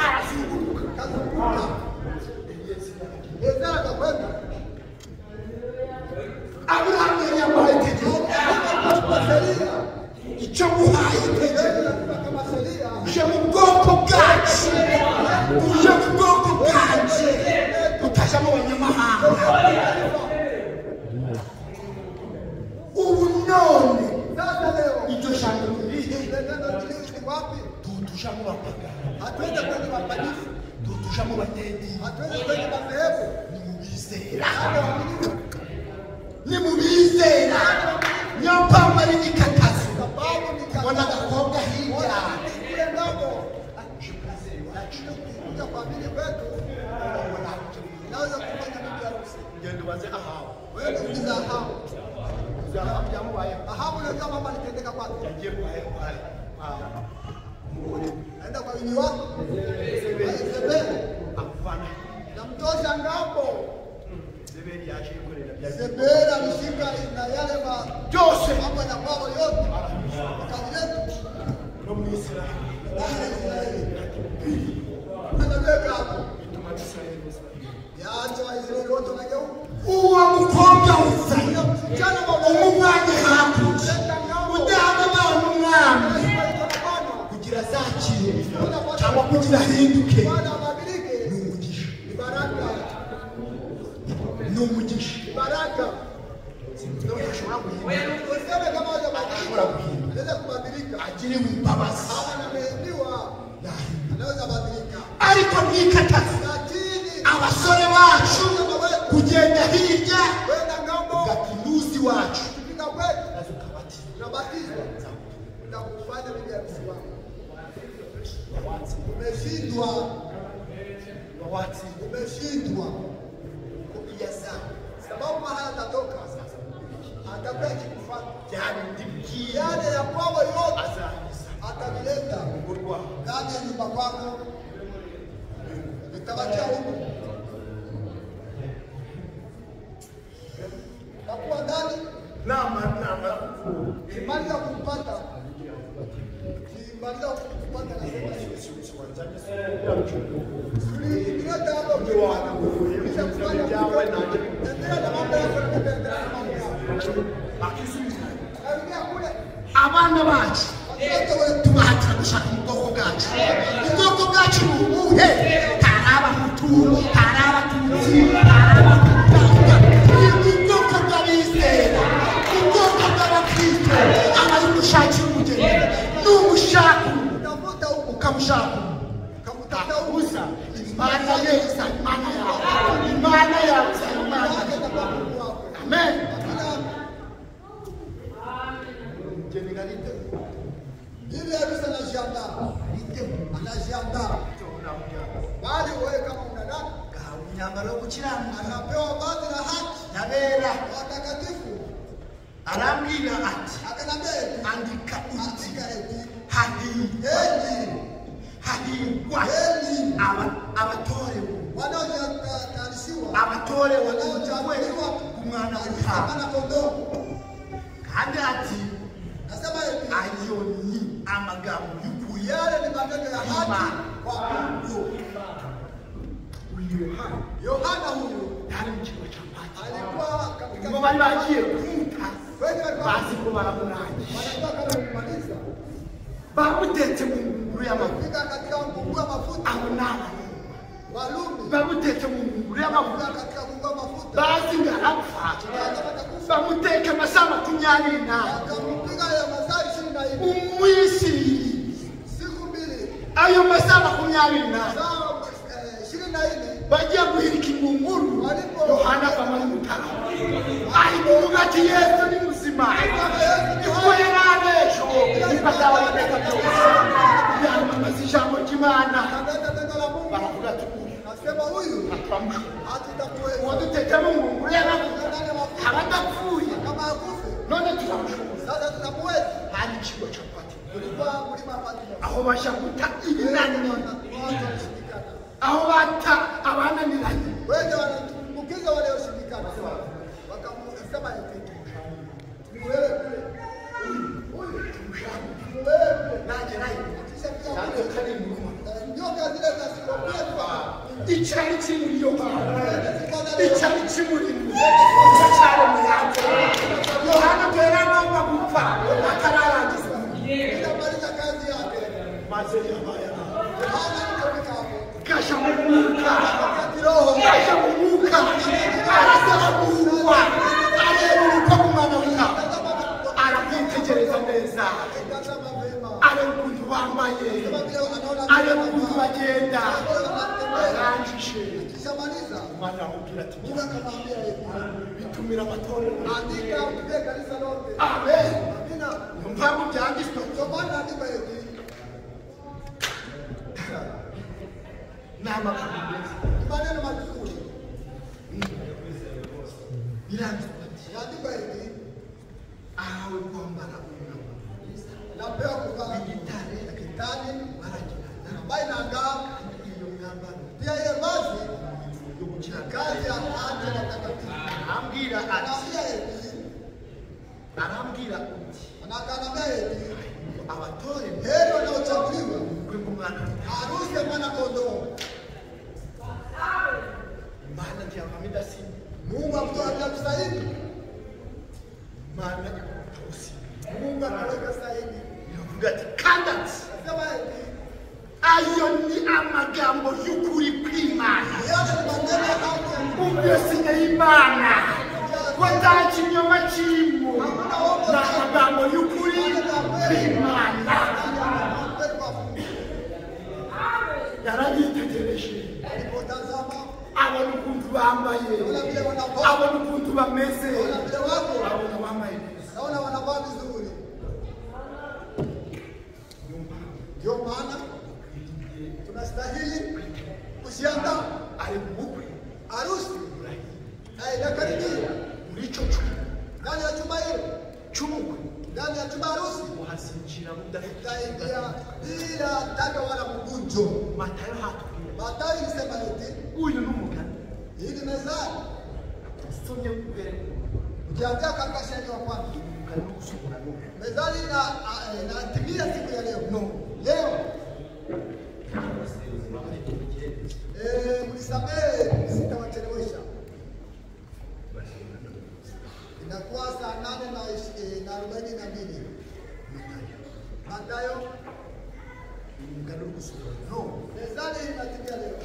arazunguruka
Ezra akakwenda.
aburahamu yari yamuhaye itegeko icyo muhaye itegeko
Kama sheria
uje mu bwoko bwacu uje mu bwoko bwacu utaje mu banyamahanga ubu none
sasa leo
iryo jambo ririhe
neno hili ni wapi?
tutuja mu bapagani
Hatuende kwenye mabadiliko,
tutuja mu banyedini
hatuende kwenye madhehebu.
nimubizera nimubizera niyo mpamvu ari igikatazo
Sababu ni
ubona agakobwa hirya
kule ndogo kuja kwa mili kwetu naweza kufanya bibi harusi.
ugenda ubaze ahawe
Wewe uliza Ahabu.
uzahabwa byamubayeho
Ahabu ndio mama alitendeka kwake.
yagiye kwahe
Aenda kwa bibi wako. Sebele. Namtosha ngambo. Sebele alishika na yale
Jose
mambo na kwao yote. Kazi yetu. Anaweka hapo. Yaacha Waisraeli wote wanageuka.
uwa mukobwa usaya umuvanye hakurya udahana abantu umwami kugira zakire cyangwa kugira ahinduke ni umugisha
Baraka.
ashobora guhindura
Useme kama
ashobora guhindura
anaweza kubadilika.
agiriwe imbabazi
Anaambiwa anaweza badilika.
ariko mwikataza
Lakini
abasore bacu kugenda hirya
wenda ngambo
gatinuzi wacu
kufika kwetu tunabatizwa na kufanya bibi harusi wako. Umeshindwa. Umeshindwa. Kukiasa. Sababu mahala atatoka sasa. Atakuwa kikufuata. Yale ya kwao yote atavileta ndani ya nyumba kwako. Nitabakia huko. Takuwa ndani. Kimaliza kumpata. Kimaliza kumpata na sema nileta hapo kwa kisha kufanya jawe na endelea na mambo yako na kuendelea na mambo yako.
abana bacu tubahatira gushaka ubwoko bwacu ubwoko bwacu ni ubuhe taraba mutu taraba tutsi taraba ubwoko bw'abizera ubwoko bw'abakristo abari gushakira umugeni n'umushaka ukamushaka ukamutaka ubusa imana yeza imana yawe imana yawe imana amen.
Bibi harusi anajiandaa. Bali wewe kama unadada
Nyambaro yo gukiranuka
anapewa vazi la haki
nabera
watakatifu.
arambwira ati
Akanambia
andika uti
eti
hahirwa abatore
wanaotarishiwa
abatore
wanaochaguliwa
umwana w'intama
kama kondoo.
kandi ati
Nasema eti
ayo ni amagambo y'ukuri
yale ni maneno ya haki kwa Mungu. Yohana huyu
yari mu kigo cya Pati
alikuwa katika
ngo bari bagiye kumuta
wengi walikuwa
bazi ko baramurangije
wanataka kama kumaliza.
bamutetse mu ngunguru y'amavuta
Fika katika mkungu wa mafuta
abo naba
Walumi
bamutetse mu ngunguru y'amavuta
katika mkungu wa mafuta
bazi ngo arapfa bamuteka amasaha 24
akampiga ya masaa 24
umwisiri
siku mbili
ayo masaha 24
saa 24
bagiye guhirika ingunguru Yohana bamara mutara ayivuga ati Yesu ni muzima iko yarabejo ipatawa ibeka byose yamamaza ijambo ry'Imana baravuga ati
nasema huyu hatutakuweza
wadutete mu ngunguru y'amavuta abadapfuye
kama akufe.
none turamushoboza
Sasa tutakuweza.
hari ikigo cyo Pati
Tulikuwa mlima Pati
aho basha guta ibinani aho bata abananiranye
wewe wanatumbukiza wale washirikana wakamsema eti ni wewe huyu wewe
nanjye nayo
nanjye
kari mu
ndio kazi ile za siku
icyari kimuri yo icyari kimuri cyari mu yanjye Yohana kwera ngomba gupfa atararangiza
inamaliza kazi yake
maze yabaye
Yohana alipofika hapo
kasha mu mwuka
kiroho
kasha mu mwuka arasaba kuhugwa areba uko umwana w'intama arakwitegereza neza
akitazama vema
areba ukuntu bambaye areba ukuntu bagenda arangije
kishamaliza
umwana amubwira ati
Mungu akamwambia hivi
bitumira amatorero
andika mpige kanisa lote.
amen
Amina.
mpamvu byanditswe
Ndio maana andika hivi
nama
maneno mazuri
biranditswe
andika hivi
ahawe kwambara
napewa kuvaa
igitare arambwira uti
anakanambia
abatore
heri wanaochaguliwa
kwe mwana
harusi ya mwana kondoo.
Mana ndiyakamida si
Mungu amtoa kusaidi.
Mana ikutusi.
Mungu anaweka saidi.
Yavuga ati kandati.
Sema hivi.
Ayo ni amagambo y'ukuri kw'Imana.
Yaje maneno yako.
Ubyose y'Imana. Kwata kinyoma kirimo. Na amagambo y'ukuri kw'Imana. Yarabitegereje. Abona ukuntu bambaye, abona ukuntu bameze, abona bambaye neza.
Naona wanavaa vizuri. Ndio maana tunastahili kujiandaa
Alimubukwe
harusi. Inakaribia.
Muricho chuma.
Ndani ya chumba hilo.
Chumukwe.
Ndani ya chumba harusi.
Wahasinjira
Utaingia bila tanga wala mgunjo.
Matayo hatubwira.
Matayo ilisema eti
Uyu n'umugani.
hii ni mezani.
Sonye kubere.
Ukianzia katika shahidi wa kwanza.
Mugani no gusubura no.
Mezani inatimia siku ya leo. No. Leo. Mnisamehe sitawachelewesha. Inakuwa saa 8:42. Matayo
Mugani no gusubura no.
mezani inatimia leo.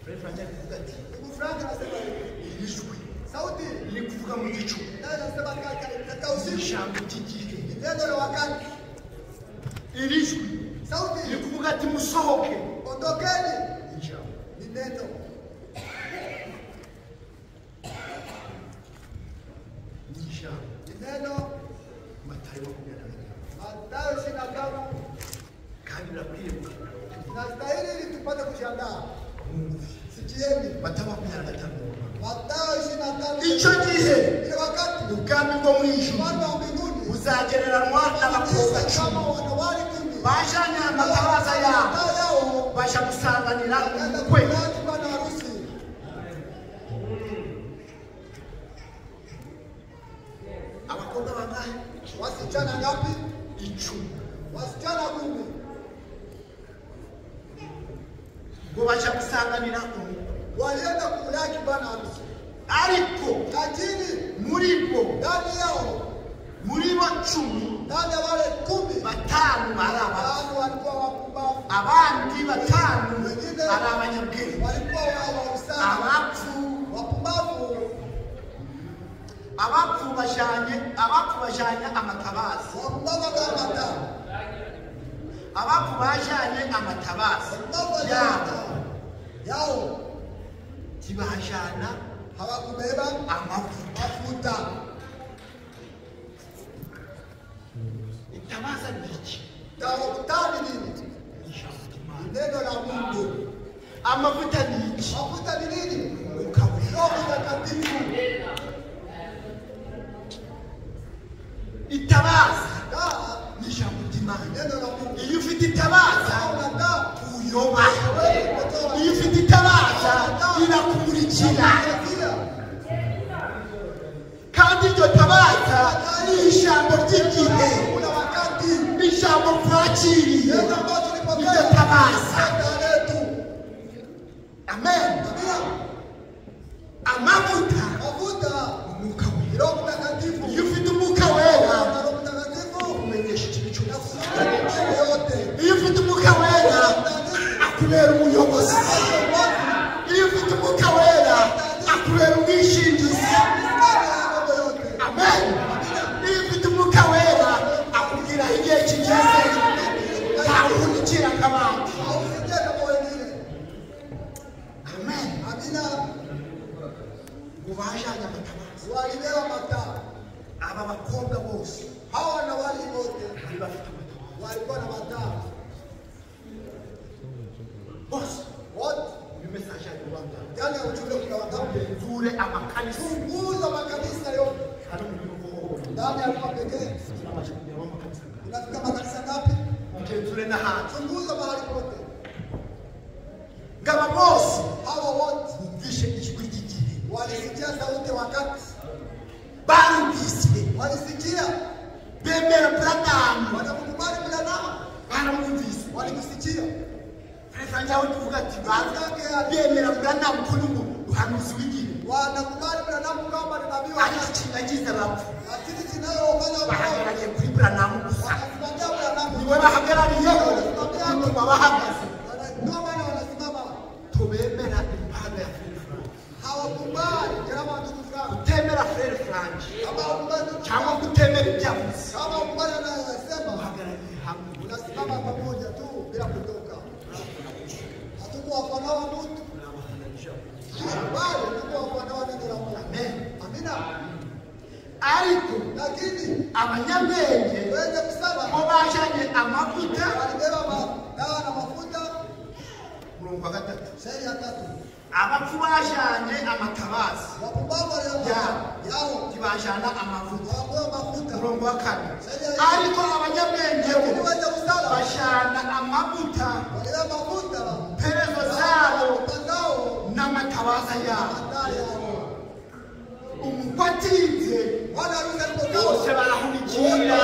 Frère kuvuga ati
Ndugu Frank anasema hivi.
ijwi
Sauti
iri kuvuga mu gicu.
nayo inasema katika usiku.
Ijambo ry'igihe.
Neno la wakati.
Iri jwi
Sauti
iri kuvuga ati musohoke.
ondokeni.
Ijambo
Ni neno.
n'ijambo.
Ni neno.
Matayo 25.
Matayo 25.
Kandi birakwiye
Tunastahili ili tupate kujiandaa. Sikieni.
Matayo 25.
Matayo 25.
Icyo gihe
Ile wakati
ubwami bwo mu ijuru
Bwana wa mbinguni
buzagereranywa n'abakobwa
kama
cumi
wanawali 10.
bajanye amatabaza yabo baja gusanganira umukwe.
Bwana harusi.
Abakobwa bangahe?
Wasichana ngapi?
10.
Wasichana 10.
Ngo baja gusanganira umukwe.
Walienda kumlaki bwana harusi.
Ariko
Lakini
muri bo
ndani yao,
muri bo 10
ndani ya wale 10,
batanu baraba,
watu walikuwa wapumbavu,
abandi batanu ari abanyabwenge,
walikuwa wausana,
abapfu bajanye amatabaza,
wapumbavu kama taa,
abapfu bajanye amatabaza
yao
tibajana
hawakubeba mafuta.
Itabaza niki?
Taa ni nini? Neno la Mungu.
Amavuta niki?
Mafuta ni nini?
Roho
Mtakatifu.
Itabaza
Taa
ni jambo ry'Imana.
neno la Mungu.
Iyo ufite itabaza
Taa
uyoba. Iyo ufite itabaza irakumurikira. Kandi iryo tabaza ni ijambo ry'igihe.
kuna wakati
Ni ijambo twakiriye.
neno ambalo tulipokea
Iryo tabaza.
letu.
Amen. Amavuta
Mafuta
umwuka wera.
Roho Mtakatifu.
Iyo ufite umwuka wera
Roho Mtakatifu
umenyesha ikintu cyose.
yote.
Iyo ufite umwuka wera akubera umuyobozi. Iyo ufite umwuka wera akubera umwishingizi. Amen. Iyo ufite umwuka wera akubwira igihe kigeze ntahunikira nk'abandi.
Usije kama wengine.
Amen.
Amina.
Ngo bajanye amatabaza.
Walibeba mataa.
Aba bakobwa bose
Hawa na wali wote
bari bafite amatabaza.
walikuwa na mataa.
Bose
Wote
uyu message ari Rwanda.
ndani ya ujumbe kuna wangapi?
Vure amakanisa.
Funguza makanisa yote.
Hari mu gihugu hose.
Ndani ya kwa pekee.
Tunamaze kugera mu makanisa.
Unafika makanisa ngapi?
Mugenzure n'ahandi.
Funguza mahali pote.
Ngaba bose
Hawa wote
bumvishe ijwi ry'igihe.
walisikia sauti wakati.
Barumvise
Walisikia
bemera Branham
wanamkubali Branham,
baramwumvise
walimsikia.
Frère nyawe tuvuga ati bemera Branham kuri ubuhanuzi w'igihe
Wanakubali Branham kama ni nabii wa
ariko kinagize bapfa
lakini kinayofanya
bahagarariye kuri Branham gusa
wanasimamia Branham
niwe bahagarariyeho bituma bahagaze
ndio maana wanasimama.
tubemera impano ya Frère
Hawakubali kama ndugu zangu,
utemera Frère
kama hawakubali
cyangwa kutemera ibyavuze
kama hawakubali anayosema,
bahagarariye hamwe
unasimama pamoja tu bila kutoka. Hatuko wafanawa mtu bali tuko wafanawa neno la Mungu. Amina.
ariko
Lakini
abanyabwenge
wenye kusaba
bo bajanye amavuta
walibeba dawa na mafuta.
murongo wa gatatu
Sheria ya 3
abapfu bajanye amatabazi
wapumbavu yao
ntibajana amavuta
wapewa mafuta.
murongo wa kane ariko abanyabwenge bo
Wenye kusaba
bajana amavuta
walibeba mafuta
perezo zabo
zao
n'amatabaza yabo
hatari yao.
umukwatinze
Wana ruka
bose barahunikira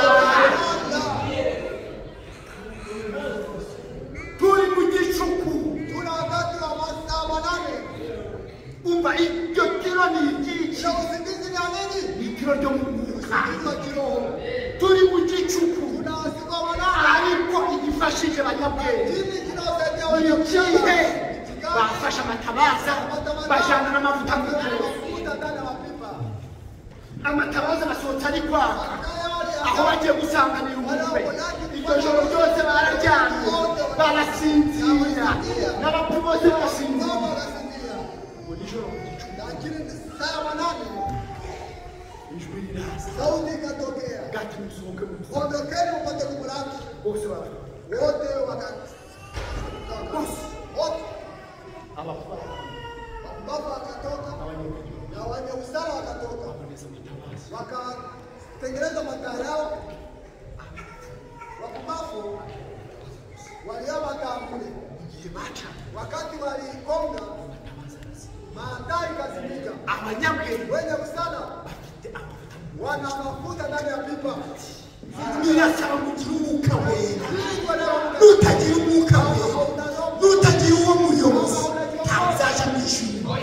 turi mu gicuku
tuna wakati wa masaa 8.
umva iryo kiro ni iryiki
Sio usingizi ni nini?
ikiro ryo mu mwuka
Kwa kiroho.
turi mu gicuku
Tuna usiku wa 8.
ariko igifashije abanyabwenge
Hivi kinaosaidia
iyo
wenye
kihe bafashe amatabaza bajana n'amavuta mu gihe
mafuta ndani ya mapipa.
amatabaza basohotse ari kwaka aho bagiye gusanganira umutwe iryo joro ryose bararyamye barasinzira n'abapfu bose barasinzira ngo nijoro mu gicuku
Lakini saa 8
ijwi riraza
sauti ikatokea.
gati musohoke mu nzu
Ondokeni mpate kumlaki.
bose baravuga
Wote wakati.
bose
Wote.
abapfu
Baba wakatoka na wenye usara wakatoka.
baboneza amatabaza
Wakatengeneza mataa yao. Wapumbavu waliama kambule.
igihe baca
Wakati walikonga mataa ikazimika.
abanyabwenge
Wenye usara
bafite amavuta
wana mafuta ndani ya pipa.
birasaba kugira umwuka wera nutagira umwuka wera nutagira uwo muyobozi ntabwo uzaja mu ijuru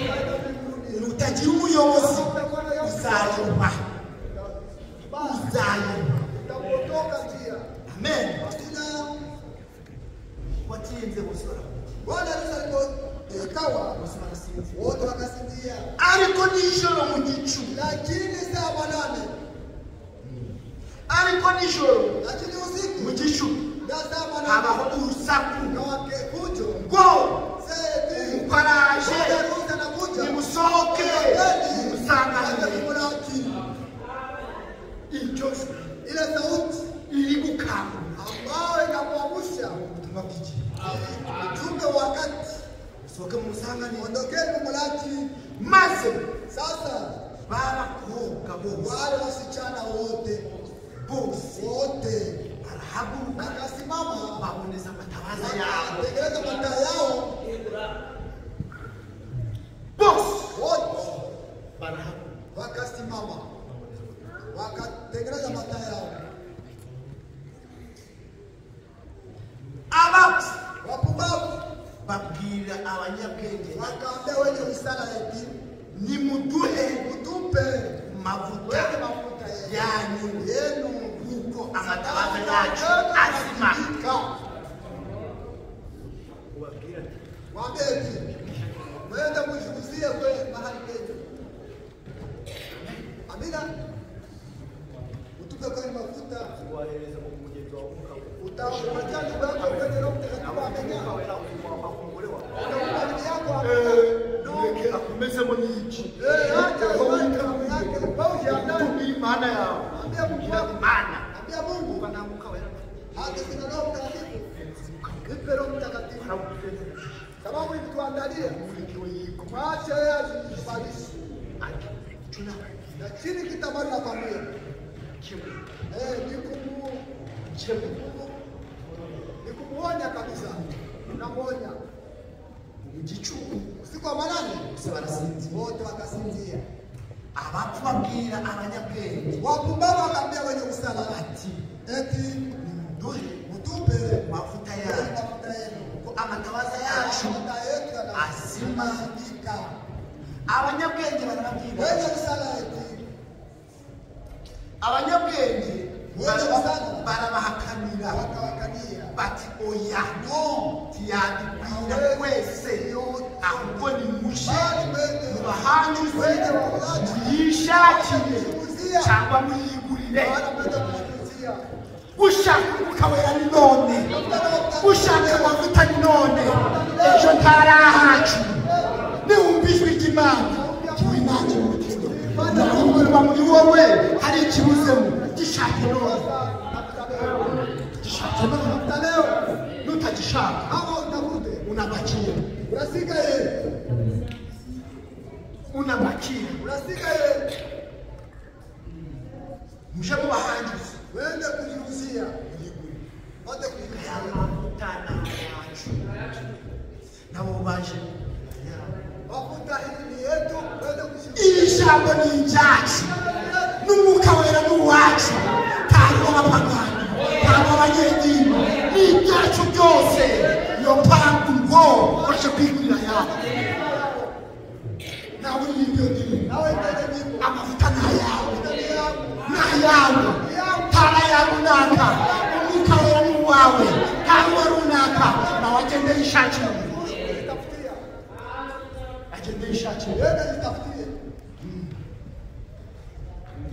nutagira umuyobozi uzayoba uzayoba
Utapotoka njia.
amen
Sina
watinze bose baravuga
Bwana Yesu alipokawa wote wakasinzia.
ariko nijoro mu gicuku
Lakini saa 8
ariko nijoro
lakini usiku
mu gicuku
na saa 8
habaho urusaku
na wakefujo
ngo
seti
umukaraje
ruza na kuja
nimusohoke nimusanganire
mulaki
iryo jwi
ile sauti
iri gukangura
ambayo inakuamsha
ubutumwa bw'igihe
ujumbe wakati.
sohoke mu musanganire
Ondokeni mulaki.
maze
Sasa
barakobwa bose
wale wasichana wote
barahaguruka
wakasimama
baboneza amatabaza yabo
wakatengeneza mataa yao
bose
wote
barahaguruka
wakasimama wakatengeneza mataa yao.
abapfu
Wapumbavu
babwira abanyabwenge
wakaambia wenye usara eti
nimuduhe
utupe
mavuta
weke mafuta
yanyu
yenu
kuko amatabaza yacu azima
Mwambie eti mwende mshuhuzie kwe mahali penyu. Amina. Utupe kwenye mafuta utampatia ndugu yako kwenye Roho Mtakatifu amenya. Ndio yako
nureke akomezemo n'iki
acha imani yake pauze ndani.
tubwire imana yawe
Ambia Mungu
gira
wako.
imana
Ambia Mungu hata sina Roho Mtakatifu. Nipe Roho Mtakatifu. Sababu hivi tuandalie. Mwache yeye ajibadilishe. Lakini kitamani na familia. Nikumuonya kabisa. Namuonya.
igicuku
Usiku wa 8
barasinzira
wote
abapfu babwira abanyabwenge
wapumbavu wakaambia wenye usala
bati abanyabwenge barabahakanira bati oya no tiyadukwira twese ahubwo ni mushe mubahanjuze muyishakire cyangwa muyigurire ushaka ukawera ni none ushaka amavuta ni none ejo ntarahacu niwumva ijwi ry'Imana tuwe nanjye mu mutima nakumva muri wowe hari ikibuzemo gishake none gishake none leo nutagishaka abo ndavude unabakiye urasigaye muje mu bahanjuzi wende kujirusia wote kujirusia mutana wacu nabo baje wakuta hili yetu wende kujirusia ili jambo ni injaci n'umwuka wera n'uwacu kandi w'abapagani kandi w'abanyedini n'ibyacu byose iyo mpamvu ngo baje kwigurira yabo nawe n'ibyo dini amavuta n'ayawe tara ya runaka umwuka wera n'uwawe kandi wa runaka nawe agende yishakire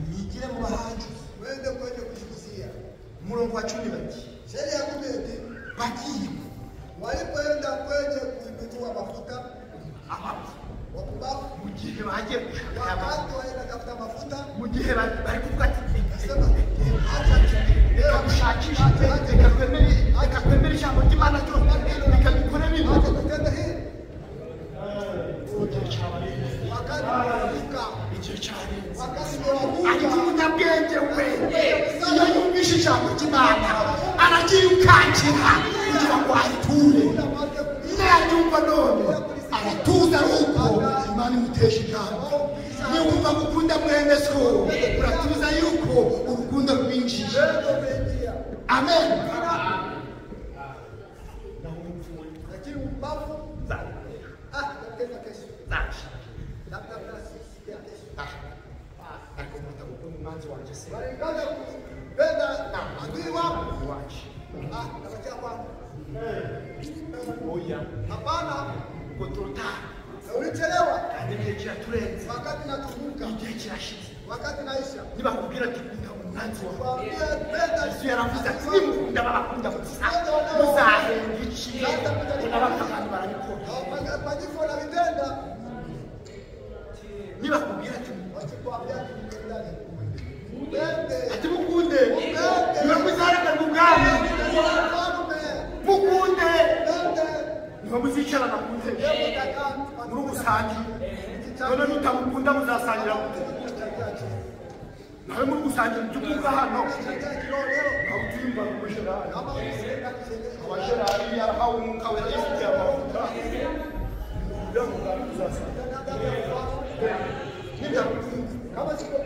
nigire mu bahanjuzi wende kwenye kushikusia umurongo wa 10 bati sheria ya kumeti bagiye walipoenda kwenye kuibua mafuta wakubafu mugihe bagiye gushaka abantu waenda tafuta mafuta mugihe bari kuvuga ati reka gushakisha reka kwemera ijambo ry'Imana cyose reka bikore bibi ariko umunyabwenge we iyo yumvishe ijambo ry'Imana araryirukakira kugira ngo ayiture nayumva none aratuza yuko Imana imutesha ijambo niwumva gukunda mwene so uratuza yuko urukundo rwinjije amen lakini ubavu hapana kutrota ulichelewa ndiye kiraturenze wakati natumbuka ndiye kirashize wakati naisha nibakubwira ati umwanzi wa penda isi yaravuze ati nimukunda babakunda muzahe ngici n'abakandi barabikora bagifo na bitenda nibakubwira ati wachikwambia ati mkendane ati mukunde niwe muzareka n'ubwami mukunde niwe muzicara na kunze muri gusangi none mutamukunda muzasangira nawe muri gusangira tukuza hano aho tuyumva mu Asheri Asheri yarahawe umwuka wera yifitiye amavuta kugira ngo tuzasangira kama siko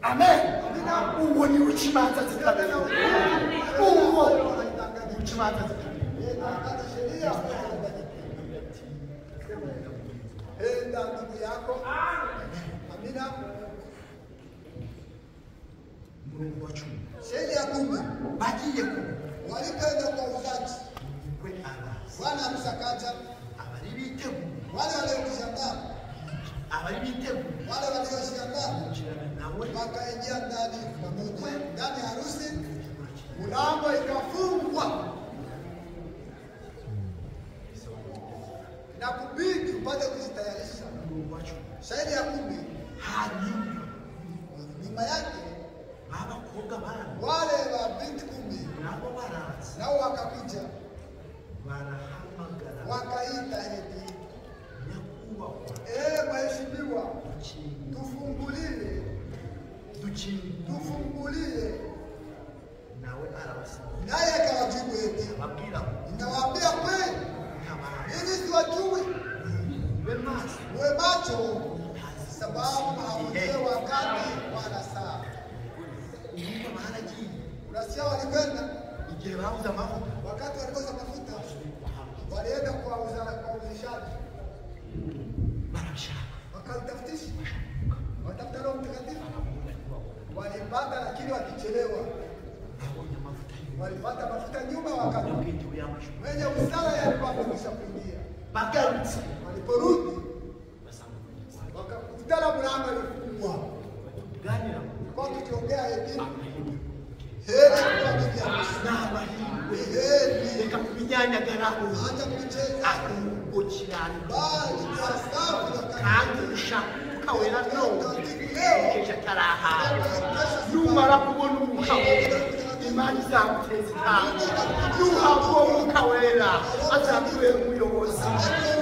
amen uwo ni uchimanza zikabera uwo uchimanza zikabera sheria enda ndugu yako amina Mungu wa chuma sheria kumbe bagiye ku walikaenda kwa uzaji wana msakaja abari bitegu wale walioshangaa abari bitegu wale walioshangaa wakaingia ndani pamoja ndani ya harusi, mlango ikafungwa na kubidi upate kujitayarisha. Shahidi ya kumi hadi nyuma yake wale wa binti kumi
nao wakakuja
barahamagara
wakaita eti,
nyakubahwa
mheshimiwa, tufungulie.
nawe arabasaba
Naye akawajibu eti,
ababwira
ninawaambia kweli, ninyi siwajui. Mwe macho, sababu hamjui wakati wala saa. Unasikia walikwenda
igihe babuze amavuta
wakati walikosa mafuta, walienda kwa uzalishaji, wakalitafutisha, watafuta Roho Mtakatifu, walipata lakini wakichelewa. Walipata mafuta nyuma, wakati mwenye usala yalikuwa amekwisha kuingia. Waliporudi wakakutana mlango ulifungwa. Kwa tukiongea hivi, heri kwa bibi harusi.
reka kubinyanyagaraho
Acha kucheza
ukirani
bali kwa sababu ya
kandi ushaka ukawera none kesha taraha numara kubona umwuka wera imana izamuteza intambwe nuhabwo umwuka wera azakubera umuyobozi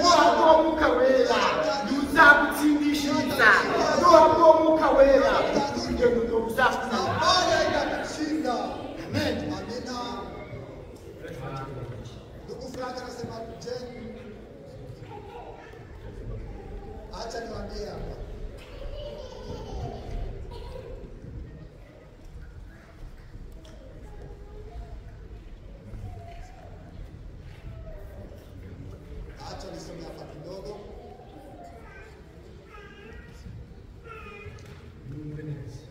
nuhabwo umwuka wera uzagutsindishiriza nuhabwo umwuka wera urugendo ruzakuzana
Bwana itakushinda.
amen.
Amina. Ndugu Frère anasema je, acha niwaambie hapa. Acha nisome hapa kidogo.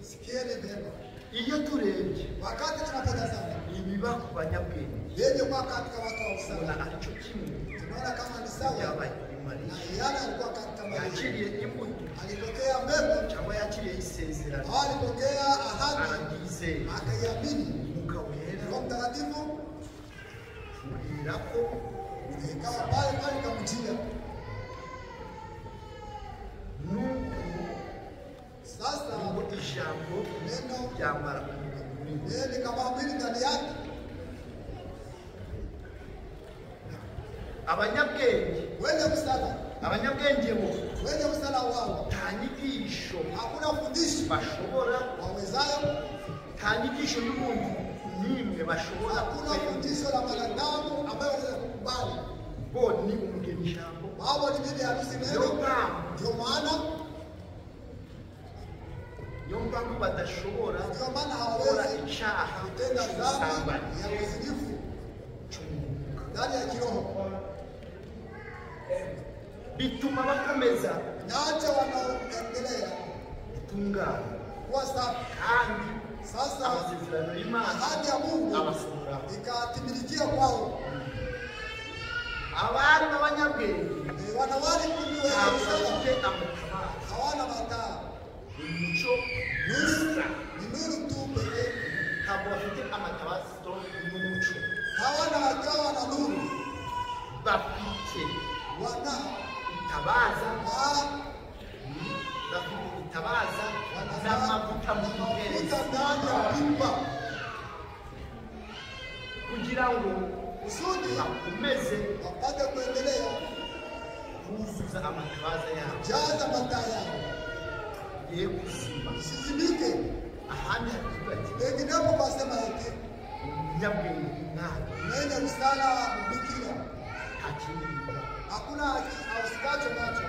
Sikieni vyema.
iyo turebye
Wakati tunapotazama
ibiba ku banyabwenge
yenye kwa katika watu wa
ubona
usala,
aricyo kimwe
tunaona kama ni sawa
yabaye kuri
na
mariya
Yana alikuwa katika Maria.
yakiriye imbuto
Alipokea mbegu
cyangwa yakiriye isezerano
au alipokea ahadi
arabyizeye
akaiamini.
umwuka wera
Roho Mtakatifu
ubwira ko
ikawa pale pale ikamjia.
nuko
Sasa
ngo ijambo
neno
ryamara umubiri
likamwamini ndani yake.
abanyabwenge
Wenye msala,
abanyabwenge bo
wenye msala wao,
nta nyigisho
hakuna fundisho
bashobora
wawezayo,
nta nyigisho y'ubundi n'imwe bashobora
hakuna
kwemera
fundisho la mwanadamu ambayo wanaweza kukubali.
bo ni umugeni ijambo
Wao ni bibi harusi
niyo
neno.
mpamvu
Ndio maana
badashobora
ndio maana
gukora
hawawezi
icyaha
kutenda dhambi
cy'ubusambanyi
ya uzinifu
cy'umwuka
ndani ya kiroho.
bituma bakomeza
Na hata wanaoendelea
gutungana
kuwa safi.
kandi
Sasa
amasezerano y'Imana
ahadi ya Mungu
abasohora
ikatimilikia kwao.
abari b'abanyabwenge
Wanawali kumi wenye
ntabwo
busara
bafite amatabara
hawana mataa,
umuco
nuru ni nuru tu pekee,
ntabwo bafite amatabazo n'umuco
hawana wakawa na nuru,
bafite
wana
itabaza
na
bafite itabaza n'amavuta mu mpereza
mafuta ndani ya pipa
kugira ngo
kusudi
bakomeze
wapate kuendelea
kuzuza amatabaza yabo
jaza mataa yao
ye kuzima
isizimike.
ahandi havuga ati
Penginepo pasema eti
umunyabwenge umwana
mwenye busara mbikira,
nta kindi bivuga
hakuna ausikacho nacho,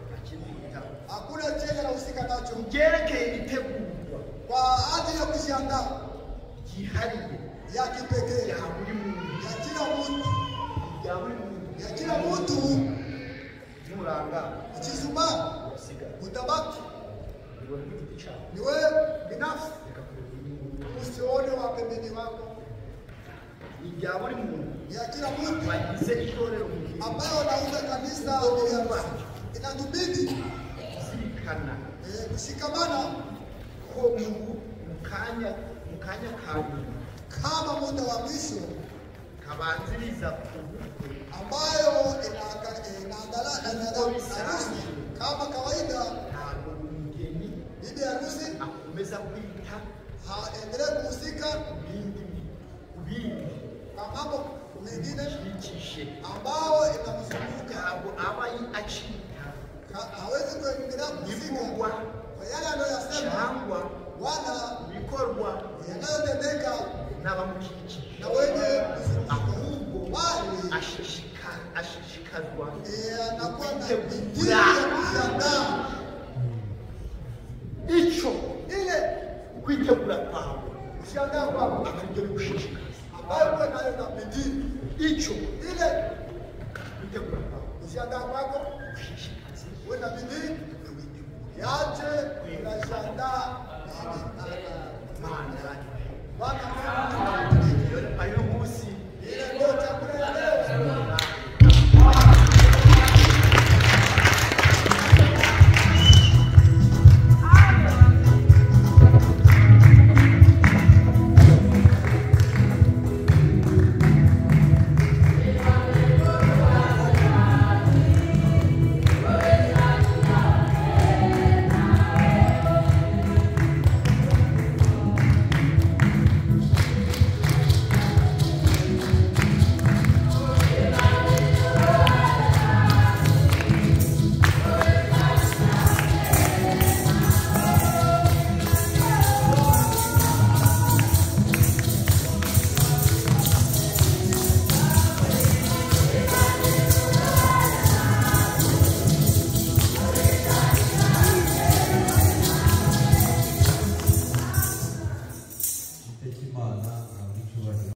nta kindi bivuga
hakuna chenye nahusika nacho
byerekeye itegurwa
kwa ajili ya kujiandaa
ryihariye
ya kipekee
rya buri muntu
ya kila mtu,
rya buri muntu
ya kila mtu.
nuranga
Ukizuma
usigara
utabaki
ubona ko igiti cyawe
ni wewe binafsi,
reka kureba
usione wa pembeni wako.
ni rya buri muntu
Ni ya kila mtu
bagize itorero mu gihe
ambayo wanauza kanisa inatubidi
zirikana
kushikamana
ko mu kanya kawe
kama muda wa mwisho
kabanziriza ubukwe
ambayo inaandalana harusi. Kama kawaida
ntabwo umugeni
bibi harusi
akomeza kwita
haendelee kuhusika
ubindi
kwa mambo mengine
yikishe
ambao inamzunguka,
ntabwo aba acika
hawezi kuendelea kuhusika kwa yale anayosema
cyangwa
wala
bikorwa
yanayotendeka
n'abamukikije
na wenye
ahubwo
bali
ashishikazwa
anakuwa na bidii ya kujiandaa
icyo
ile
kwitegura kwawe
kujiandaa kwako
akaribyo bigushishikaza
ambayo uwe nayo na bidii
icyo
ile
kwitegura kwawe
kujiandaa kwako
gushishikaza
uwe na bidii yaje unajiandaa Bwana
ayo munsi
ile ndio chakula ya leo.